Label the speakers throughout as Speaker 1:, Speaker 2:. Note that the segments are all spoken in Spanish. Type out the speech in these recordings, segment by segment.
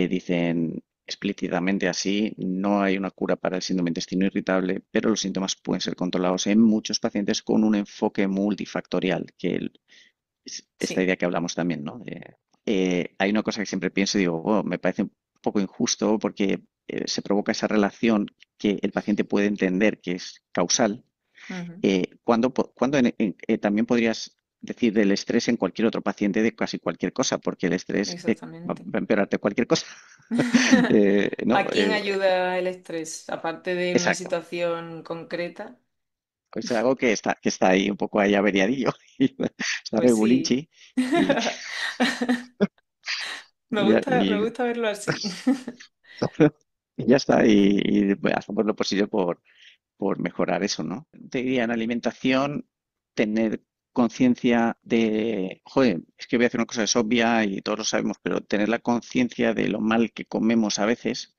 Speaker 1: Dicen explícitamente así, no hay una cura para el síndrome de intestino irritable, pero los síntomas pueden ser controlados en muchos pacientes con un enfoque multifactorial, es esta
Speaker 2: Sí,
Speaker 1: idea que hablamos también, ¿no? Hay una cosa que siempre pienso y digo, "Oh, me parece un poco injusto porque se provoca esa relación que el paciente puede entender que es causal,
Speaker 2: ujú,
Speaker 1: cuando también podrías decir del estrés en cualquier otro paciente de casi cualquier cosa, porque el estrés va
Speaker 2: exactamente.
Speaker 1: a empeorarte cualquier cosa. ¿No?
Speaker 2: ¿A quién ayuda el estrés? Aparte de una
Speaker 1: Exacto.
Speaker 2: situación concreta,
Speaker 1: Es algo que está ahí un poco ahí averiadillo, y está
Speaker 2: pues sí.
Speaker 1: regulinchi y,
Speaker 2: Me
Speaker 1: y
Speaker 2: gusta verlo así.
Speaker 1: y ya está, hacemos lo posible por mejorar eso, ¿no? Te diría en alimentación, tener conciencia de, joder, es que voy a hacer una cosa que es obvia y todos lo sabemos, pero tener la conciencia de lo mal que comemos a veces,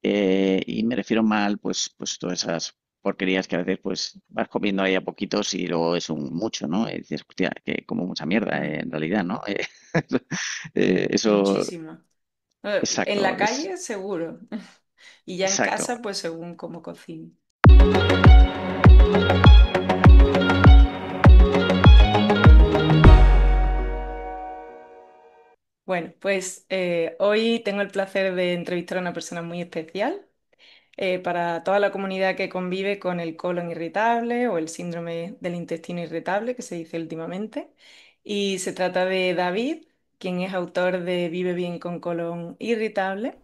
Speaker 1: y me refiero mal, pues todas esas porquerías que a veces pues vas comiendo ahí a poquitos y luego es un mucho, ¿no? Y dices, hostia, que como mucha mierda,
Speaker 2: Mm,
Speaker 1: en realidad, ¿no? Eso,
Speaker 2: muchísimo. En
Speaker 1: exacto,
Speaker 2: la calle, seguro. Y ya en
Speaker 1: exacto.
Speaker 2: casa, pues según cómo cocine. Bueno, pues hoy tengo el placer de entrevistar a una persona muy especial para toda la comunidad que convive con el colon irritable o el síndrome del intestino irritable, que se dice últimamente. Y se trata de David, quien es autor de Vive bien con colon irritable,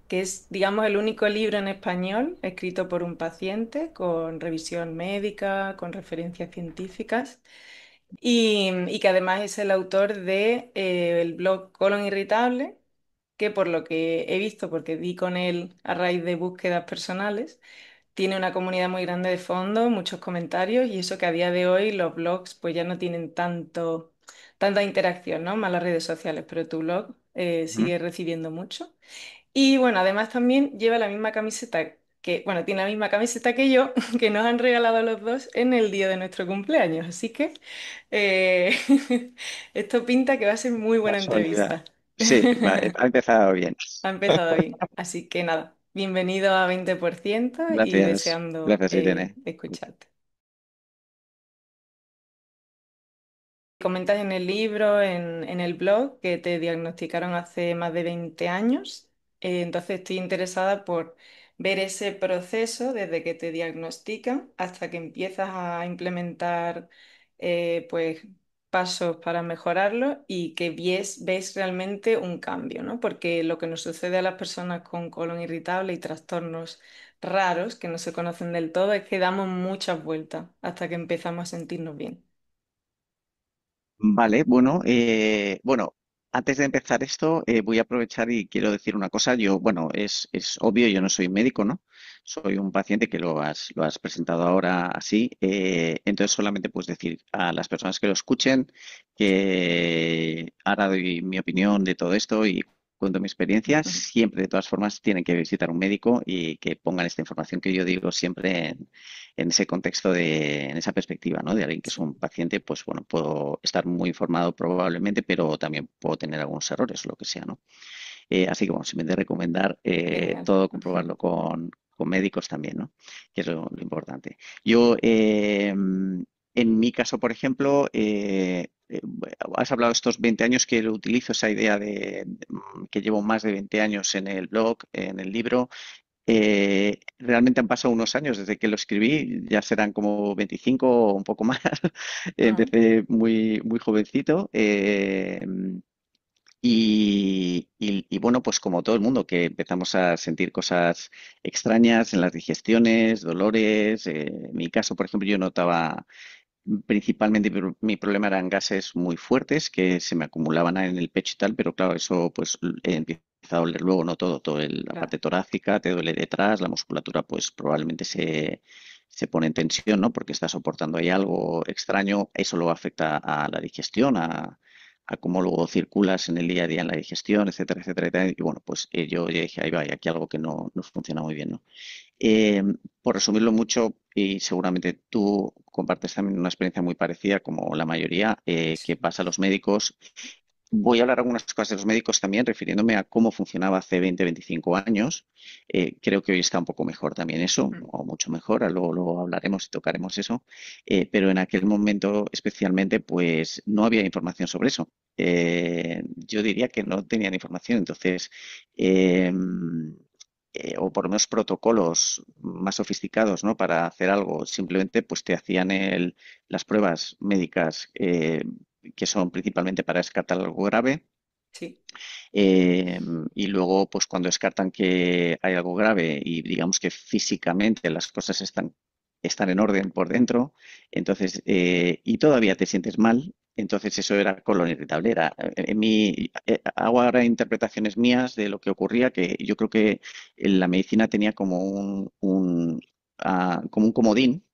Speaker 2: que es, digamos, el único libro en español escrito por un paciente con revisión médica, con referencias científicas. Y que además es el autor de el blog Colon Irritable, que por lo que he visto, porque di con él a raíz de búsquedas personales, tiene una comunidad muy grande de fondo, muchos comentarios, y eso que a día de hoy los blogs pues ya no tienen tanta interacción, ¿no? Más las redes sociales, pero tu blog
Speaker 1: Ujú.
Speaker 2: sigue recibiendo mucho. Y bueno, además también lleva la misma camiseta bueno, tiene la misma camiseta que yo, que nos han regalado a los dos en el día de nuestro cumpleaños. Así que eh, esto pinta que va a ser muy buena
Speaker 1: Casualidad.
Speaker 2: entrevista.
Speaker 1: Sí, ha empezado bien.
Speaker 2: Ha empezado bien. Así que nada, bienvenido a 20% y
Speaker 1: Gracias,
Speaker 2: deseando
Speaker 1: gracias, Irene.
Speaker 2: escucharte. Comentas en el libro, en el blog, que te diagnosticaron hace más de 20 años. Entonces estoy interesada por ver ese proceso desde que te diagnostican hasta que empiezas a implementar pues, pasos para mejorarlo y que ves realmente un cambio, ¿no? Porque lo que nos sucede a las personas con colon irritable y trastornos raros que no se conocen del todo es que damos muchas vueltas hasta que empezamos a sentirnos bien.
Speaker 1: Vale, bueno, antes de empezar esto, voy a aprovechar y quiero decir una cosa. Yo, bueno, es obvio, yo no soy médico, ¿no? Soy un paciente que lo has presentado ahora así. Entonces, solamente puedes decir a las personas que lo escuchen que ahora doy mi opinión de todo esto y cuento mi experiencia. Siempre, de todas formas, tienen que visitar un médico y que pongan esta información que yo digo siempre en ese contexto en esa perspectiva, ¿no? De alguien que es
Speaker 2: Sí.
Speaker 1: un paciente, pues bueno, puedo estar muy informado probablemente, pero también puedo tener algunos errores o lo que sea, ¿no? Así que bueno, simplemente recomendar
Speaker 2: Genial.
Speaker 1: todo comprobarlo con médicos también, ¿no? Que es lo importante. Yo, en mi caso, por ejemplo, has hablado de estos 20 años que lo utilizo, esa idea que llevo más de 20 años en el blog, en el libro. Realmente han pasado unos años desde que lo escribí, ya serán como 25 o un poco más.
Speaker 2: Ah,
Speaker 1: Empecé muy jovencito, y bueno, pues como todo el mundo, que empezamos a sentir cosas extrañas en las digestiones, dolores. En mi caso, por ejemplo, yo notaba principalmente mi problema eran gases muy fuertes que se me acumulaban en el pecho y tal, pero claro, eso pues empieza a doler luego, no la
Speaker 2: claro.
Speaker 1: parte torácica, te duele detrás, la musculatura pues probablemente se pone en tensión, ¿no? Porque está soportando ahí algo extraño, eso luego afecta a la digestión, a cómo luego circulas en el día a día en la digestión, etcétera, etcétera, etcétera. Y bueno, pues yo ya dije, ahí va, hay aquí algo que no funciona muy bien, ¿no? Eh, por resumirlo mucho, y seguramente tú compartes también una experiencia muy parecida como la mayoría, que
Speaker 2: Sí.
Speaker 1: pasa a los médicos. Voy a hablar algunas cosas de los médicos también, refiriéndome a cómo funcionaba hace 20, 25 años. Creo que hoy está un poco mejor también eso,
Speaker 2: Mm.
Speaker 1: o mucho mejor, luego hablaremos y tocaremos eso. Pero en aquel momento especialmente, pues no había información sobre eso. Yo diría que no tenían información, entonces, eh, o por lo menos protocolos más sofisticados, ¿no? Para hacer algo, simplemente pues te hacían las pruebas médicas que son principalmente para descartar algo grave.
Speaker 2: Sí,
Speaker 1: eh, y luego, pues cuando descartan que hay algo grave y digamos que físicamente las cosas están en orden por dentro, entonces, y todavía te sientes mal, entonces eso era colon irritable. Hago ahora interpretaciones mías de lo que ocurría, que yo creo que la medicina tenía como como un comodín,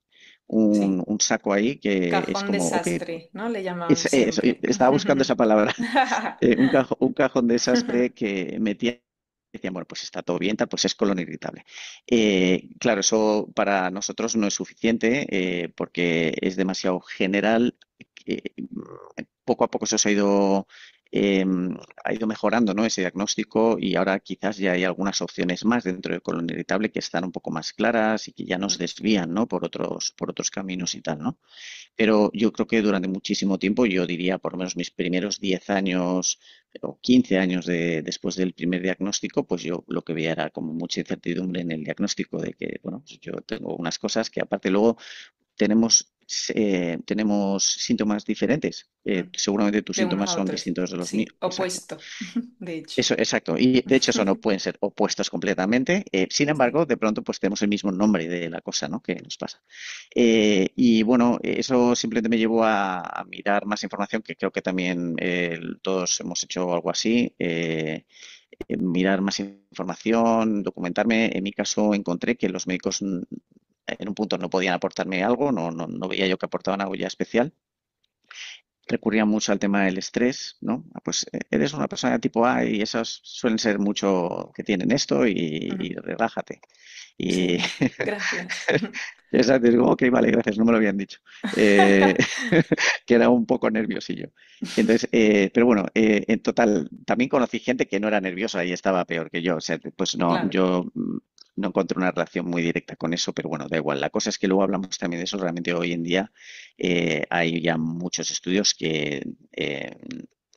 Speaker 2: sí.
Speaker 1: un saco ahí que es
Speaker 2: Cajón
Speaker 1: como, ok,
Speaker 2: desastre, ¿no? Le llamaban
Speaker 1: eso,
Speaker 2: siempre.
Speaker 1: estaba buscando esa palabra. Un cajón desastre que metía, decían, bueno, pues está todo bien, tal, pues es colon irritable. Claro, eso para nosotros no es suficiente porque es demasiado general. Poco a poco eso eh, ha ido mejorando, ¿no? Ese diagnóstico y ahora quizás ya hay algunas opciones más dentro del colon irritable que están un poco más claras y que ya nos desvían, ¿no? Por otros caminos y tal, ¿no? Pero yo creo que durante muchísimo tiempo, yo diría por lo menos mis primeros 10 años o 15 años después del primer diagnóstico, pues yo lo que veía era como mucha incertidumbre en el diagnóstico de que, bueno, pues yo tengo unas cosas que aparte luego tenemos síntomas diferentes. Seguramente tus
Speaker 2: De unos
Speaker 1: síntomas
Speaker 2: a
Speaker 1: son
Speaker 2: otros.
Speaker 1: distintos de los míos.
Speaker 2: Sí,
Speaker 1: Exacto.
Speaker 2: opuesto, de hecho.
Speaker 1: Eso, exacto. Y de hecho eso no pueden ser opuestos completamente. Sin
Speaker 2: Sí.
Speaker 1: embargo, de pronto pues tenemos el mismo nombre de la cosa, ¿no? Que nos pasa. Y bueno, eso simplemente me llevó a mirar más información, que creo que también todos hemos hecho algo así. Mirar más información, documentarme. En mi caso encontré que los médicos en un punto no podían aportarme algo, no veía yo que aportaban algo ya especial. Recurría mucho al tema del estrés, ¿no? Pues eres una persona de tipo A y esos suelen ser mucho que tienen esto y relájate. Y
Speaker 2: Sí, gracias.
Speaker 1: exacto, es como, ok, vale, gracias, no me lo habían dicho. Eh, que era un poco nerviosillo. Entonces, pero bueno, en total, también conocí gente que no era nerviosa y estaba peor que yo. O sea, pues no,
Speaker 2: Claro.
Speaker 1: yo no encontré una relación muy directa con eso, pero bueno, da igual. La cosa es que luego hablamos también de eso. Realmente hoy en día hay ya muchos estudios que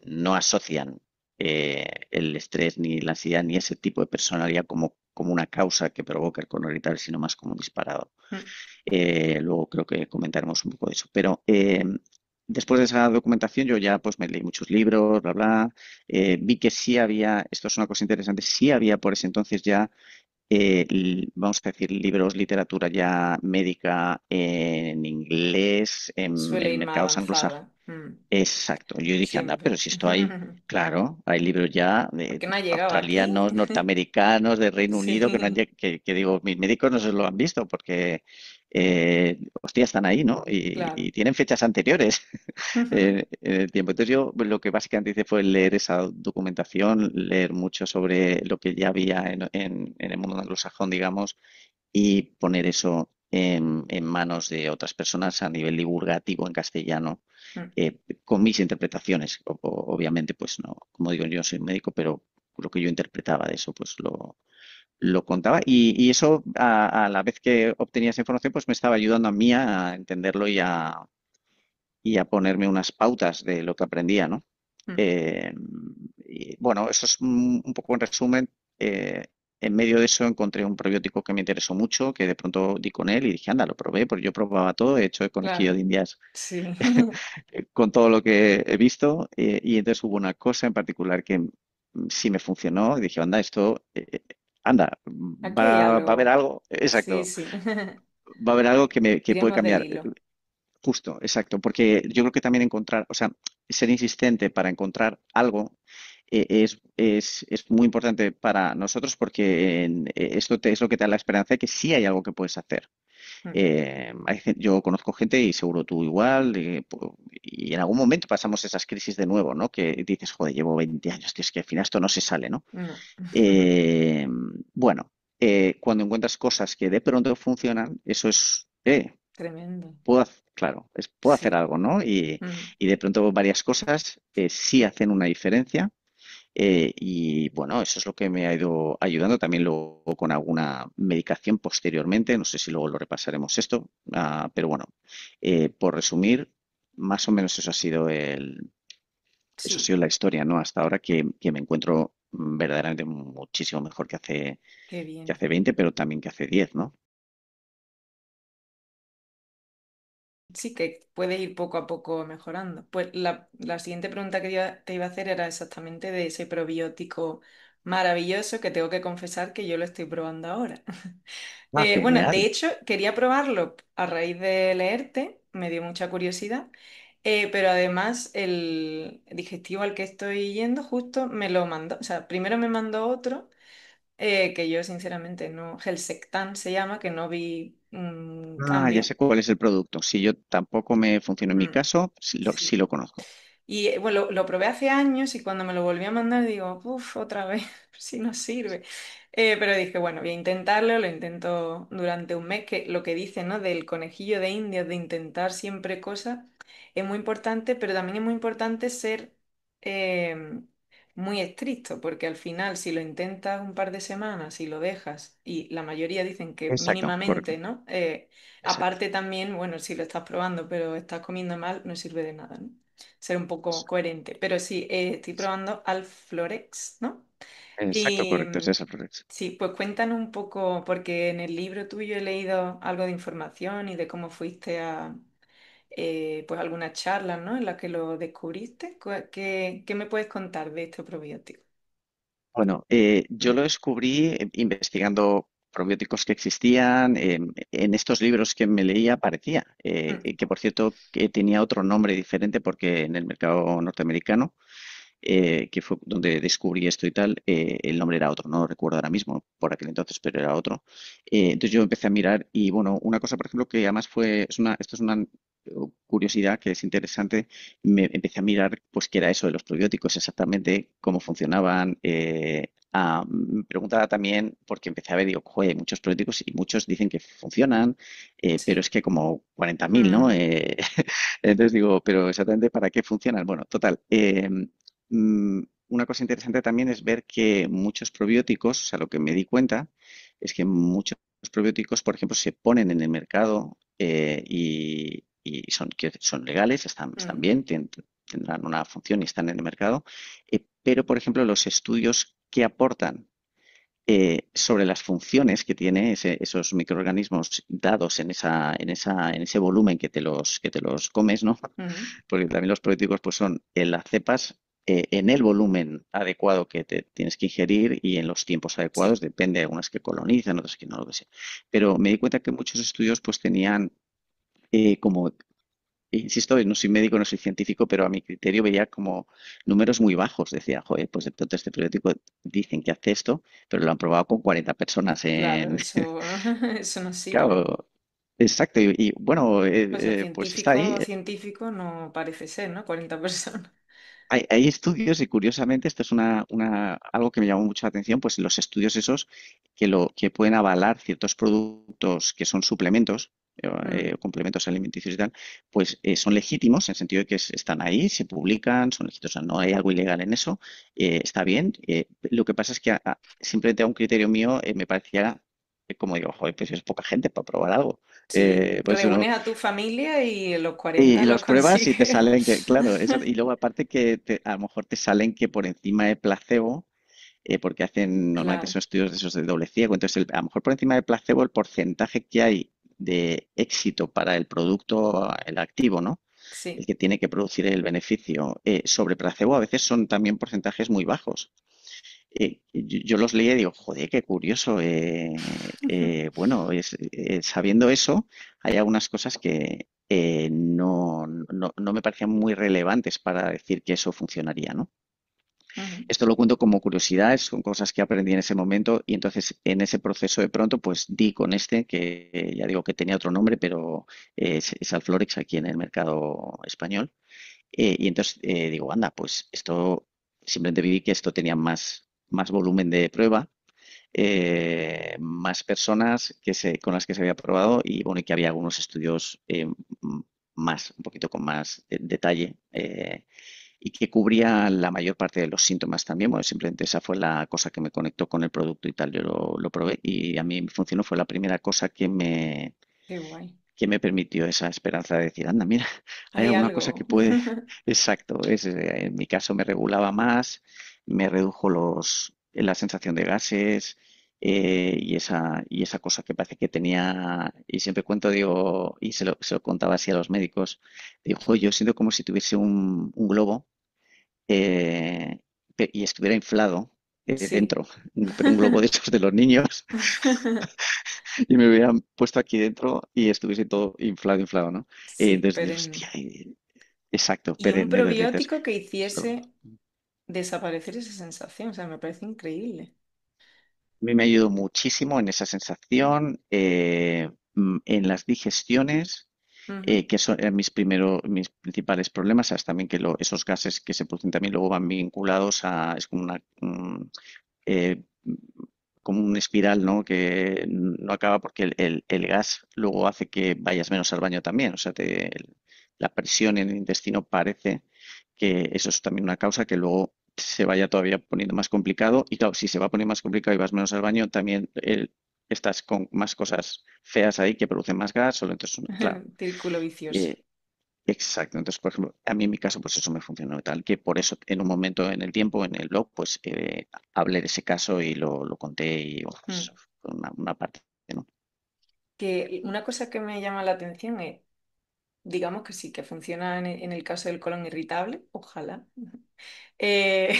Speaker 1: no asocian el estrés ni la ansiedad ni ese tipo de personalidad como una causa que provoca el colon irritable, sino más como un disparador.
Speaker 2: Mm.
Speaker 1: Luego creo que comentaremos un poco de eso. Pero después de esa documentación yo ya pues me leí muchos libros, bla, bla. Vi que sí había, esto es una cosa interesante, sí había por ese entonces ya, vamos a decir, libros, literatura ya médica en inglés,
Speaker 2: Suele
Speaker 1: en
Speaker 2: ir más
Speaker 1: mercados anglosajones.
Speaker 2: avanzada. Mm.
Speaker 1: Exacto. Yo dije, anda, pero
Speaker 2: Siempre.
Speaker 1: si esto hay, claro, hay libros ya de
Speaker 2: Porque no ha llegado aquí.
Speaker 1: australianos, norteamericanos, de Reino Unido, que, no han
Speaker 2: Sí,
Speaker 1: que digo, mis médicos no se lo han visto porque, hostia, están ahí, ¿no?
Speaker 2: claro.
Speaker 1: Y tienen fechas anteriores en el tiempo. Entonces yo lo que básicamente hice fue leer esa documentación, leer mucho sobre lo que ya había en el mundo anglosajón, digamos, y poner eso en manos de otras personas a nivel divulgativo en castellano,
Speaker 2: Mm.
Speaker 1: con mis interpretaciones. Obviamente, pues no, como digo, yo no soy médico, pero lo que yo interpretaba de eso, pues lo contaba. Y eso, a la vez que obtenía esa información, pues me estaba ayudando a mí a entenderlo y a ponerme unas pautas de lo que aprendía, ¿no?
Speaker 2: Mm.
Speaker 1: Eh, y bueno, eso es un poco en resumen. En medio de eso encontré un probiótico que me interesó mucho, que de pronto di con él y dije, anda, lo probé, porque yo probaba todo, he hecho el conejillo
Speaker 2: Claro.
Speaker 1: de Indias
Speaker 2: Sí.
Speaker 1: con todo lo que he visto, y entonces hubo una cosa en particular que sí me funcionó y dije, anda, esto, anda,
Speaker 2: Aquí hay
Speaker 1: va a haber
Speaker 2: algo.
Speaker 1: algo,
Speaker 2: Sí,
Speaker 1: exacto,
Speaker 2: sí.
Speaker 1: va a haber algo que puede
Speaker 2: Tiremos del
Speaker 1: cambiar.
Speaker 2: hilo.
Speaker 1: Justo, exacto, porque yo creo que también encontrar, o sea, ser insistente para encontrar algo es muy importante para nosotros porque esto es lo que te da la esperanza de que sí hay algo que puedes hacer.
Speaker 2: Mm.
Speaker 1: Yo conozco gente y seguro tú igual, y en algún momento pasamos esas crisis de nuevo, ¿no? Que dices, joder, llevo 20 años, tío, es que al final esto no se sale, ¿no?
Speaker 2: No.
Speaker 1: Eh, bueno, cuando encuentras cosas que de pronto funcionan, eso es,
Speaker 2: Tremendo.
Speaker 1: claro, puedo hacer
Speaker 2: Sí.
Speaker 1: algo, ¿no?
Speaker 2: Mm.
Speaker 1: Y de pronto varias cosas sí hacen una diferencia. Y bueno, eso es lo que me ha ido ayudando también luego con alguna medicación posteriormente. No sé si luego lo repasaremos esto, pero bueno, por resumir, más o menos eso ha
Speaker 2: Sí,
Speaker 1: sido la historia, ¿no? Hasta ahora que me encuentro verdaderamente muchísimo mejor
Speaker 2: qué
Speaker 1: que
Speaker 2: bien.
Speaker 1: hace 20 pero también que hace 10, ¿no?
Speaker 2: Sí, que puedes ir poco a poco mejorando. Pues la siguiente pregunta que te iba a hacer era exactamente de ese probiótico maravilloso que tengo que confesar que yo lo estoy probando ahora.
Speaker 1: Ah,
Speaker 2: Bueno, de
Speaker 1: genial.
Speaker 2: hecho, quería probarlo a raíz de leerte, me dio mucha curiosidad, pero además el digestivo al que estoy yendo justo me lo mandó, o sea, primero me mandó otro que yo sinceramente no, Gelsectan se llama, que no vi un
Speaker 1: Ya
Speaker 2: cambio.
Speaker 1: sé cuál es el producto. Si yo tampoco me funcionó en mi
Speaker 2: Mm,
Speaker 1: caso, sí
Speaker 2: sí.
Speaker 1: lo conozco.
Speaker 2: Y bueno, lo probé hace años y cuando me lo volví a mandar digo, uff, otra vez, si no sirve. Pero dije, bueno, voy a intentarlo, lo intento durante un mes, que lo que dice, ¿no? Del conejillo de Indias, de intentar siempre cosas, es muy importante, pero también es muy importante ser eh, muy estricto, porque al final, si lo intentas un par de semanas y lo dejas, y la mayoría dicen que
Speaker 1: Exacto,
Speaker 2: mínimamente,
Speaker 1: correcto.
Speaker 2: ¿no?
Speaker 1: Exacto.
Speaker 2: Aparte también, bueno, si lo estás probando, pero estás comiendo mal, no sirve de nada, ¿no? Ser un poco coherente. Pero sí, estoy probando Alflorex, ¿no?
Speaker 1: Exacto,
Speaker 2: Y
Speaker 1: correcto. Es esa, Florex.
Speaker 2: sí, pues cuéntanos un poco, porque en el libro tuyo he leído algo de información y de cómo fuiste a pues algunas charlas, ¿no? En las que lo descubriste. ¿Qué me puedes contar de este probiótico?
Speaker 1: Bueno, yo lo descubrí investigando probióticos que existían. En estos libros que me leía aparecía,
Speaker 2: Mm,
Speaker 1: que por cierto que tenía otro nombre diferente porque en el mercado norteamericano, que fue donde descubrí esto y tal, el nombre era otro, no lo recuerdo ahora mismo por aquel entonces, pero era otro. Entonces yo empecé a mirar y bueno, una cosa por ejemplo que además esto es una curiosidad que es interesante, me empecé a mirar pues qué era eso de los probióticos exactamente, cómo funcionaban. Me preguntaba también, porque empecé a ver, digo, joder, hay muchos probióticos y muchos dicen que funcionan, pero es
Speaker 2: sí.
Speaker 1: que como 40.000, ¿no?
Speaker 2: Mm,
Speaker 1: Entonces digo, pero exactamente para qué funcionan. Bueno, total. Una cosa interesante también es ver que muchos probióticos, o sea, lo que me di cuenta es que muchos probióticos, por ejemplo, se ponen en el mercado y son legales, están
Speaker 2: mm,
Speaker 1: bien, tendrán una función y están en el mercado, pero, por ejemplo, los estudios que aportan sobre las funciones que tiene esos microorganismos dados en ese volumen que te los comes, ¿no?
Speaker 2: mm,
Speaker 1: Porque también los probióticos pues son en las cepas en el volumen adecuado que te tienes que ingerir y en los tiempos adecuados,
Speaker 2: sí.
Speaker 1: depende de algunas que colonizan, otras que no, lo que sé. Pero me di cuenta que muchos estudios pues tenían como, insisto, no soy médico, no soy científico, pero a mi criterio veía como números muy bajos. Decía, joder, pues de pronto este probiótico dicen que hace esto, pero lo han probado con 40 personas
Speaker 2: Claro,
Speaker 1: en...
Speaker 2: eso, eso no sirve.
Speaker 1: Claro, exacto, bueno,
Speaker 2: Pues el
Speaker 1: pues está ahí.
Speaker 2: científico no parece ser, ¿no? 40 personas.
Speaker 1: Hay estudios y curiosamente esto es algo que me llamó mucho la atención, pues los estudios esos que pueden avalar ciertos productos que son suplementos,
Speaker 2: Mm,
Speaker 1: complementos alimenticios y tal, pues son legítimos en el sentido de que están ahí, se publican, son legítimos, o sea, no hay algo ilegal en eso, está bien. Lo que pasa es que simplemente a un criterio mío me parecía, como digo, joder, pues es poca gente para probar algo.
Speaker 2: sí,
Speaker 1: Pues uno,
Speaker 2: reúnes a tu familia y los
Speaker 1: y
Speaker 2: 40 los
Speaker 1: los pruebas y te
Speaker 2: consigues.
Speaker 1: salen que, claro, eso, y luego aparte que a lo mejor te salen que por encima de placebo, porque normalmente
Speaker 2: Claro,
Speaker 1: son estudios de esos de doble ciego, entonces a lo mejor por encima de placebo el porcentaje que hay de éxito para el producto, el activo, ¿no? El
Speaker 2: sí.
Speaker 1: que tiene que producir el beneficio sobre placebo a veces son también porcentajes muy bajos. Yo los leía y digo, joder, qué curioso. Bueno, sabiendo eso, hay algunas cosas que no me parecían muy relevantes para decir que eso funcionaría, ¿no?
Speaker 2: Ujú,
Speaker 1: Esto lo cuento como curiosidades, son cosas que aprendí en ese momento y entonces en ese proceso de pronto pues di con este, que ya digo que tenía otro nombre, pero es Alflorex aquí en el mercado español. Y entonces digo, anda, pues esto simplemente vi que esto tenía más volumen de prueba, más personas con las que se había probado y bueno, y que había algunos estudios más, un poquito con más detalle, y que cubría la mayor parte de los síntomas también. Bueno, simplemente esa fue la cosa que me conectó con el producto y tal. Yo lo probé y a mí me funcionó. Fue la primera cosa
Speaker 2: Qué guay.
Speaker 1: que me permitió esa esperanza de decir, anda, mira, hay
Speaker 2: Hay
Speaker 1: alguna cosa que
Speaker 2: algo.
Speaker 1: puede. Exacto, en mi caso me regulaba más, me redujo la sensación de gases, y esa cosa que parece que tenía, y siempre cuento, digo, y se lo contaba así a los médicos, digo, "Jo, yo siento como si tuviese un globo, eh, y estuviera inflado
Speaker 2: Sí.
Speaker 1: dentro, pero un globo de esos de los niños, y me hubieran puesto aquí dentro y estuviese todo inflado, inflado, ¿no?
Speaker 2: Sí,
Speaker 1: Entonces digo,
Speaker 2: perenne.
Speaker 1: hostia, exacto,
Speaker 2: Y un
Speaker 1: perenne, verde. Entonces,
Speaker 2: probiótico que
Speaker 1: esto
Speaker 2: hiciese desaparecer esa sensación, o sea, me parece increíble.
Speaker 1: a mí me ayudó muchísimo en esa sensación, en las digestiones,
Speaker 2: Ujú,
Speaker 1: que son mis principales problemas, sabes también que esos gases que se producen también luego van vinculados es como eh, como un espiral, ¿no? Que no acaba porque el gas luego hace que vayas menos al baño también. O sea, la presión en el intestino parece que eso es también una causa que luego se vaya todavía poniendo más complicado. Y claro, si se va a poner más complicado y vas menos al baño, también estás con más cosas feas ahí que producen más gas. Solo entonces, claro.
Speaker 2: círculo vicioso.
Speaker 1: eh, Exacto. Entonces, por ejemplo, a mí en mi caso, pues eso me funcionó tal, que por eso en un momento en el tiempo, en el blog, pues hablé de ese caso y lo conté y bueno, pues,
Speaker 2: Mm.
Speaker 1: fue una parte, ¿no?
Speaker 2: Que una cosa que me llama la atención es, digamos que sí, que funciona en el caso del colon irritable, ojalá, eh,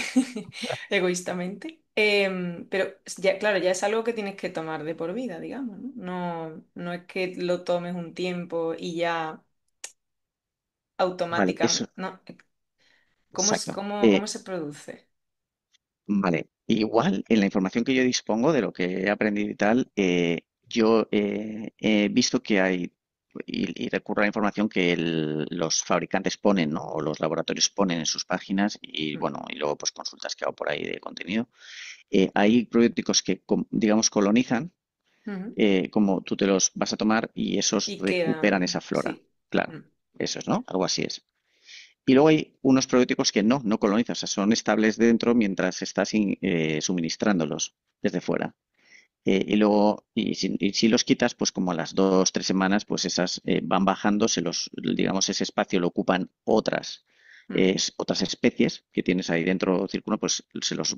Speaker 2: egoístamente. Pero ya, claro, ya es algo que tienes que tomar de por vida, digamos, ¿no? No es que lo tomes un tiempo y ya
Speaker 1: Vale, eso,
Speaker 2: automáticamente, no,
Speaker 1: exacto.
Speaker 2: cómo se produce?
Speaker 1: Vale, igual en la información que yo dispongo de lo que he aprendido y tal, yo he visto que hay, y recurro a la información que los fabricantes ponen, ¿no? O los laboratorios ponen en sus páginas y
Speaker 2: Mm,
Speaker 1: bueno, y luego pues consultas que hago por ahí de contenido. Hay probióticos que, digamos, colonizan,
Speaker 2: ujú.
Speaker 1: como tú te los vas a tomar y esos
Speaker 2: Y
Speaker 1: recuperan esa
Speaker 2: quedan,
Speaker 1: flora.
Speaker 2: sí.
Speaker 1: Claro,
Speaker 2: Mm,
Speaker 1: eso es, ¿no? Algo así es. Y luego hay unos probióticos que no colonizan, o sea, son estables dentro mientras estás suministrándolos desde fuera. Y si los quitas, pues como a las 2, 3 semanas, pues esas van bajando, digamos, ese espacio lo ocupan
Speaker 2: mm.
Speaker 1: otras especies que tienes ahí dentro círculo, pues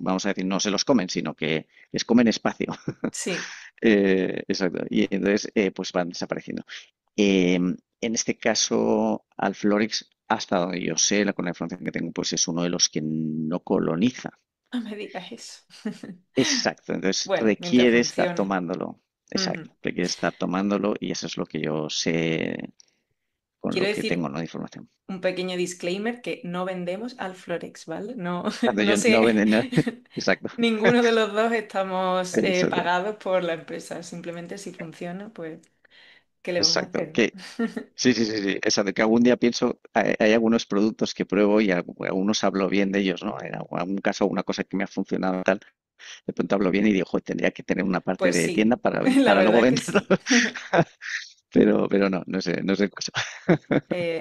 Speaker 1: vamos a decir, no se los comen, sino que les comen espacio.
Speaker 2: Sí.
Speaker 1: Exacto. Y entonces, pues van desapareciendo. En este caso, Alflorix, hasta donde yo sé, con la información que tengo, pues es uno de los que no coloniza.
Speaker 2: No me digas eso.
Speaker 1: Exacto. Entonces
Speaker 2: Bueno, mientras
Speaker 1: requiere estar
Speaker 2: funcione.
Speaker 1: tomándolo.
Speaker 2: Ujú.
Speaker 1: Exacto. Requiere estar tomándolo y eso es lo que yo sé con
Speaker 2: Quiero
Speaker 1: lo que tengo,
Speaker 2: decir
Speaker 1: ¿no? De información.
Speaker 2: un pequeño disclaimer que no vendemos al Florex, ¿vale? No,
Speaker 1: Cuando
Speaker 2: no
Speaker 1: yo no
Speaker 2: sé,
Speaker 1: venden nada. Exacto.
Speaker 2: ninguno de los dos estamos
Speaker 1: Exacto.
Speaker 2: pagados por la empresa. Simplemente si funciona, pues, ¿qué le vamos a
Speaker 1: Exacto.
Speaker 2: hacer?
Speaker 1: Que sí, sí, sí, sí. Exacto. Que algún día pienso, hay algunos productos que pruebo y algunos hablo bien de ellos, ¿no? En algún caso, una cosa que me ha funcionado tal. De pronto hablo bien y digo, "Joder, tendría que tener una parte
Speaker 2: Pues
Speaker 1: de tienda
Speaker 2: sí, la
Speaker 1: para luego
Speaker 2: verdad que
Speaker 1: venderlo".
Speaker 2: sí.
Speaker 1: Pero no, no sé el caso.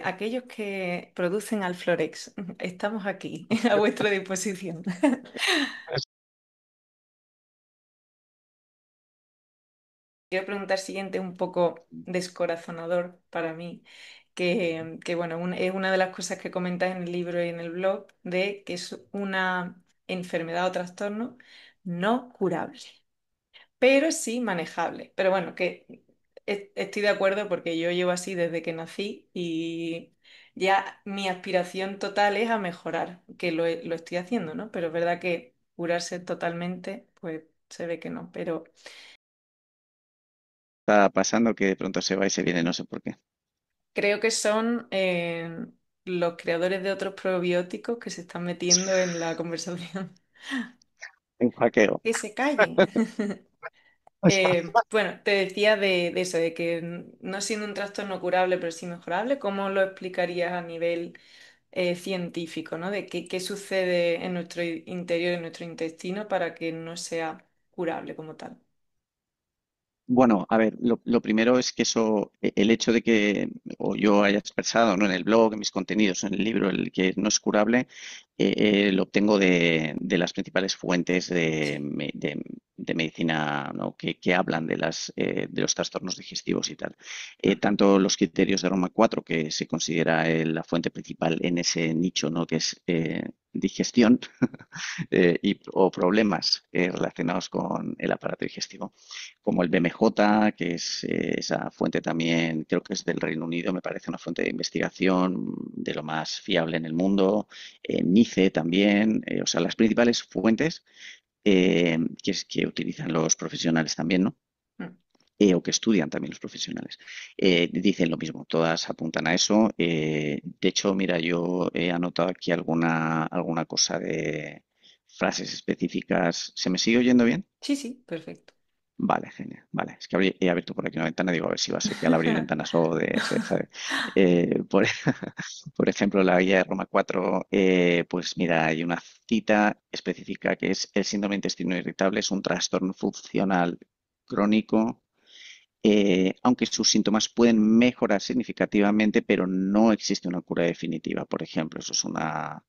Speaker 2: Aquellos que producen al Florex, estamos aquí, a vuestra disposición. Quiero preguntar siguiente un poco descorazonador para mí, que bueno, es una de las cosas que comentas en el libro y en el blog, de que es una enfermedad o trastorno no curable, pero sí manejable. Pero bueno, que estoy de acuerdo porque yo llevo así desde que nací y ya mi aspiración total es a mejorar, que lo estoy haciendo, ¿no? Pero es verdad que curarse totalmente, pues se ve que no, pero...
Speaker 1: Está pasando que de pronto se va y se viene, no sé por qué.
Speaker 2: Creo que son los creadores de otros probióticos que se están metiendo en la conversación.
Speaker 1: Un hackeo.
Speaker 2: Que se callen. Bueno, te decía de eso, de que no siendo un trastorno curable, pero sí mejorable, ¿cómo lo explicarías a nivel científico, ¿no? De qué sucede en nuestro interior, en nuestro intestino, para que no sea curable como tal.
Speaker 1: Bueno, a ver, lo primero es que eso, el hecho de que o yo haya expresado, ¿no? En el blog, en mis contenidos, en el libro, el que no es curable, lo obtengo de las principales fuentes
Speaker 2: Sí.
Speaker 1: de medicina, ¿no? Que hablan de los trastornos digestivos y tal.
Speaker 2: Ujú.
Speaker 1: Tanto los criterios de Roma 4, que se considera la fuente principal en ese nicho, ¿no? Que es digestión, o problemas relacionados con el aparato digestivo, como el BMJ, que es esa fuente también, creo que es del Reino Unido, me parece una fuente de investigación de lo más fiable en el mundo, NICE también, o sea, las principales fuentes que utilizan los profesionales también, ¿no?
Speaker 2: Mm.
Speaker 1: O que estudian también los profesionales. Dicen lo mismo, todas apuntan a eso. De hecho, mira, yo he anotado aquí alguna cosa de frases específicas. ¿Se me sigue oyendo bien?
Speaker 2: Sí, sí, perfecto.
Speaker 1: Vale, genial. Vale, es que he abierto por aquí una ventana, digo, a ver si va a ser que al abrir ventanas o de, ¿sabe? Por, por ejemplo, la guía de Roma 4, pues mira, hay una cita específica que es: el síndrome de intestino irritable es un trastorno funcional crónico, aunque sus síntomas pueden mejorar significativamente, pero no existe una cura definitiva. Por ejemplo, eso es una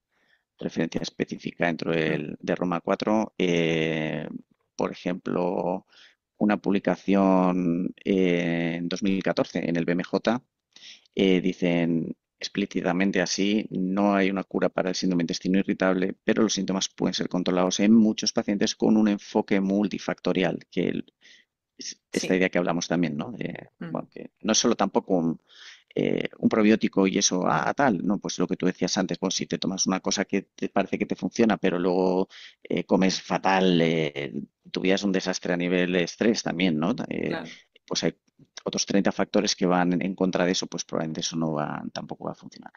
Speaker 1: referencia específica dentro
Speaker 2: Mm.
Speaker 1: de Roma 4. Por ejemplo, una publicación en 2014 en el BMJ, dicen explícitamente así: no hay una cura para el síndrome de intestino irritable, pero los síntomas pueden ser controlados en muchos pacientes con un enfoque multifactorial, que es esta
Speaker 2: Sí.
Speaker 1: idea que hablamos también, ¿no?
Speaker 2: Mm.
Speaker 1: Bueno, que no es solo tampoco un probiótico y eso, tal, ¿no? Pues lo que tú decías antes, pues si te tomas una cosa que te parece que te funciona, pero luego comes fatal, tu vida es un desastre a nivel de estrés también, ¿no?
Speaker 2: Claro.
Speaker 1: Pues hay otros 30 factores que van en contra de eso, pues probablemente eso tampoco va a funcionar.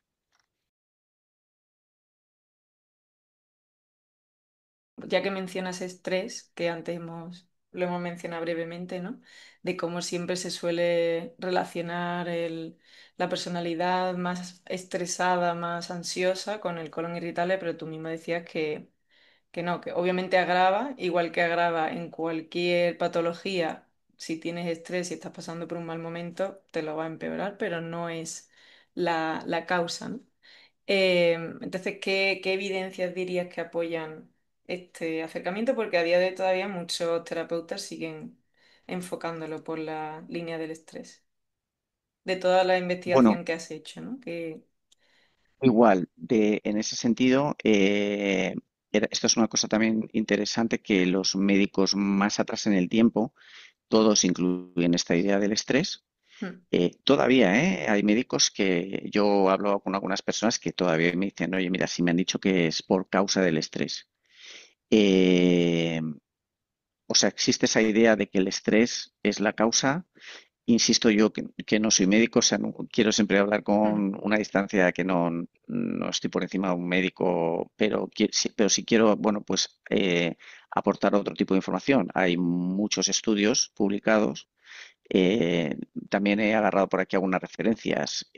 Speaker 2: Ya que mencionas estrés, que antes lo hemos mencionado brevemente, ¿no? De cómo siempre se suele relacionar la personalidad más estresada, más ansiosa con el colon irritable, pero tú misma decías que no, que obviamente agrava, igual que agrava en cualquier patología. Si tienes estrés y estás pasando por un mal momento, te lo va a empeorar, pero no es la causa, ¿no? Entonces, ¿qué evidencias dirías que apoyan este acercamiento? Porque a día de hoy todavía muchos terapeutas siguen enfocándolo por la línea del estrés. De toda la
Speaker 1: Bueno,
Speaker 2: investigación que has hecho, ¿no?
Speaker 1: igual, en ese sentido, esto es una cosa también interesante, que los médicos más atrás en el tiempo, todos incluyen esta idea del estrés.
Speaker 2: Mm.
Speaker 1: Todavía, hay médicos que yo he hablado con algunas personas que todavía me dicen: oye, mira, si me han dicho que es por causa del estrés. Eh, o sea, existe esa idea de que el estrés es la causa. Insisto yo que no soy médico, o sea, quiero siempre hablar
Speaker 2: Mm.
Speaker 1: con una distancia, que no estoy por encima de un médico, pero, pero sí quiero, bueno, pues aportar otro tipo de información. Hay muchos estudios publicados. eh, También he agarrado por aquí algunas referencias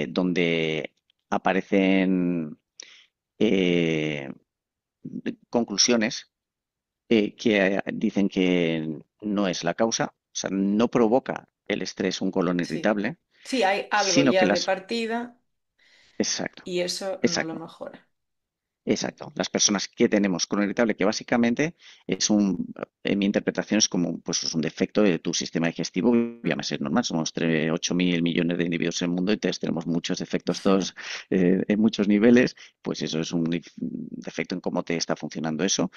Speaker 1: donde aparecen eh, conclusiones que dicen que no es la causa, o sea, no provoca el estrés un colon
Speaker 2: Sí.
Speaker 1: irritable,
Speaker 2: Sí, hay algo
Speaker 1: sino que
Speaker 2: ya de
Speaker 1: las...
Speaker 2: partida
Speaker 1: Exacto,
Speaker 2: y eso no lo
Speaker 1: exacto.
Speaker 2: mejora.
Speaker 1: Exacto, las personas que tenemos colon irritable, que básicamente en mi interpretación es como pues, es un defecto de tu sistema digestivo,
Speaker 2: Mm.
Speaker 1: llámese normal, somos 8.000 millones de individuos en el mundo y entonces tenemos muchos defectos todos en muchos niveles, pues eso es un defecto en cómo te está funcionando eso,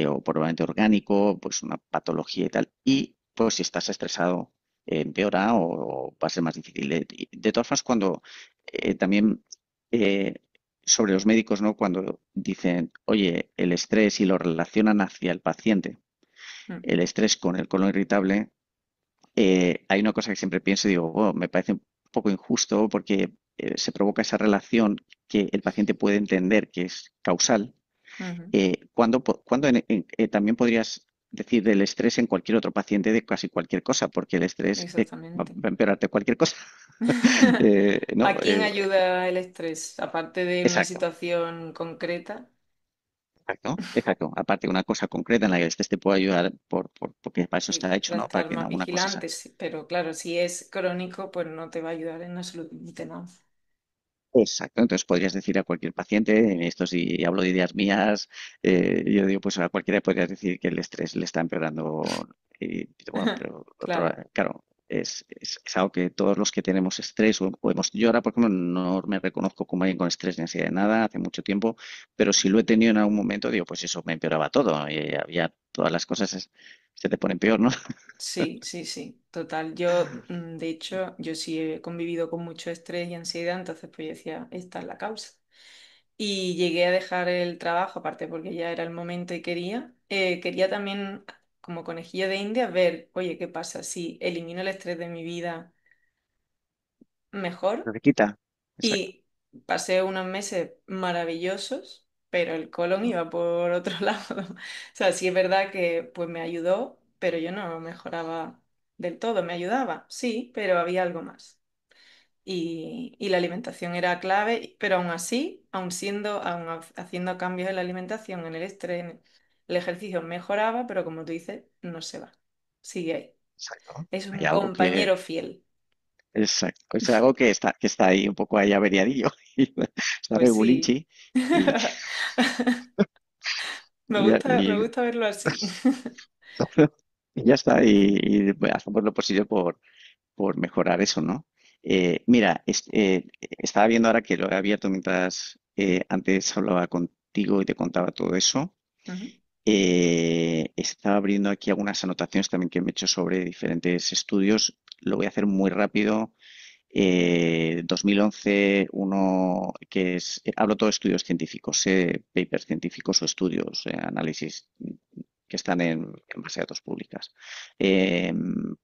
Speaker 1: o probablemente orgánico, pues una patología y tal, y pues si estás estresado empeora o va a ser más difícil. De todas formas, cuando también... eh, sobre los médicos, ¿no? Cuando dicen, oye, el estrés, y lo relacionan hacia el paciente,
Speaker 2: Mm.
Speaker 1: el estrés con el colon irritable, hay una cosa que siempre pienso y digo: "Oh, me parece un poco injusto porque se provoca esa relación que el paciente puede entender que es causal,
Speaker 2: Ujú.
Speaker 1: cuando también podrías decir del estrés en cualquier otro paciente de casi cualquier cosa, porque el estrés va
Speaker 2: Exactamente.
Speaker 1: a empeorarte cualquier cosa. ¿No?
Speaker 2: ¿A quién ayuda el estrés? Aparte de una
Speaker 1: Exacto.
Speaker 2: situación concreta.
Speaker 1: Exacto, exacto. Aparte, una cosa concreta en la que el estrés te puede ayudar que para eso
Speaker 2: Sí,
Speaker 1: está hecho,
Speaker 2: para
Speaker 1: ¿no? Para
Speaker 2: estar
Speaker 1: que en
Speaker 2: más
Speaker 1: alguna cosa sea.
Speaker 2: vigilantes, sí, pero claro, si es crónico, pues no te va a ayudar en absolutamente nada.
Speaker 1: Exacto, entonces podrías decir a cualquier paciente, esto si hablo de ideas mías, yo digo, pues a cualquiera podrías decir que el estrés le está empeorando. Y, bueno, pero otro,
Speaker 2: Claro,
Speaker 1: claro, es algo que todos los que tenemos estrés, yo ahora, por ejemplo, no me reconozco como alguien con estrés ni ansiedad de nada, hace mucho tiempo, pero si lo he tenido en algún momento, digo, pues eso me empeoraba todo, había todas las cosas se te ponen peor, ¿no?
Speaker 2: sí, sí, sí, total. Yo, de hecho, yo sí he convivido con mucho estrés y ansiedad, entonces pues yo decía, esta es la causa. Y llegué a dejar el trabajo, aparte porque ya era el momento y quería también, como conejillo de India, ver, oye, ¿qué pasa si elimino el estrés de mi vida mejor?
Speaker 1: Lo que quita, exacto.
Speaker 2: Y pasé unos meses maravillosos, pero el colon
Speaker 1: ¿No?
Speaker 2: iba por otro lado. O sea, sí es verdad que pues me ayudó, pero yo no mejoraba del todo. Me ayudaba, sí, pero había algo más. Y la alimentación era clave, pero aún así, haciendo cambios en la alimentación, en el estrés, el ejercicio mejoraba, pero como tú dices, no se va. Sigue ahí.
Speaker 1: Exacto.
Speaker 2: Es
Speaker 1: Hay
Speaker 2: un
Speaker 1: algo que
Speaker 2: compañero fiel.
Speaker 1: Exacto, es algo que está ahí un poco ahí averiadillo, y está
Speaker 2: Pues sí.
Speaker 1: regulinchi y,
Speaker 2: Me
Speaker 1: y, ya
Speaker 2: gusta, me
Speaker 1: y-
Speaker 2: gusta verlo así.
Speaker 1: y ya está, bueno, hacemos lo posible por mejorar eso, ¿no? Mira, estaba viendo ahora que lo he abierto mientras antes hablaba contigo y te contaba todo eso.
Speaker 2: Ujú,
Speaker 1: Estaba abriendo aquí algunas anotaciones también que me he hecho sobre diferentes estudios. Lo voy a hacer muy rápido. 2011, uno que hablo todo de estudios científicos, papers científicos o estudios, análisis que están en base a datos públicas. Eh,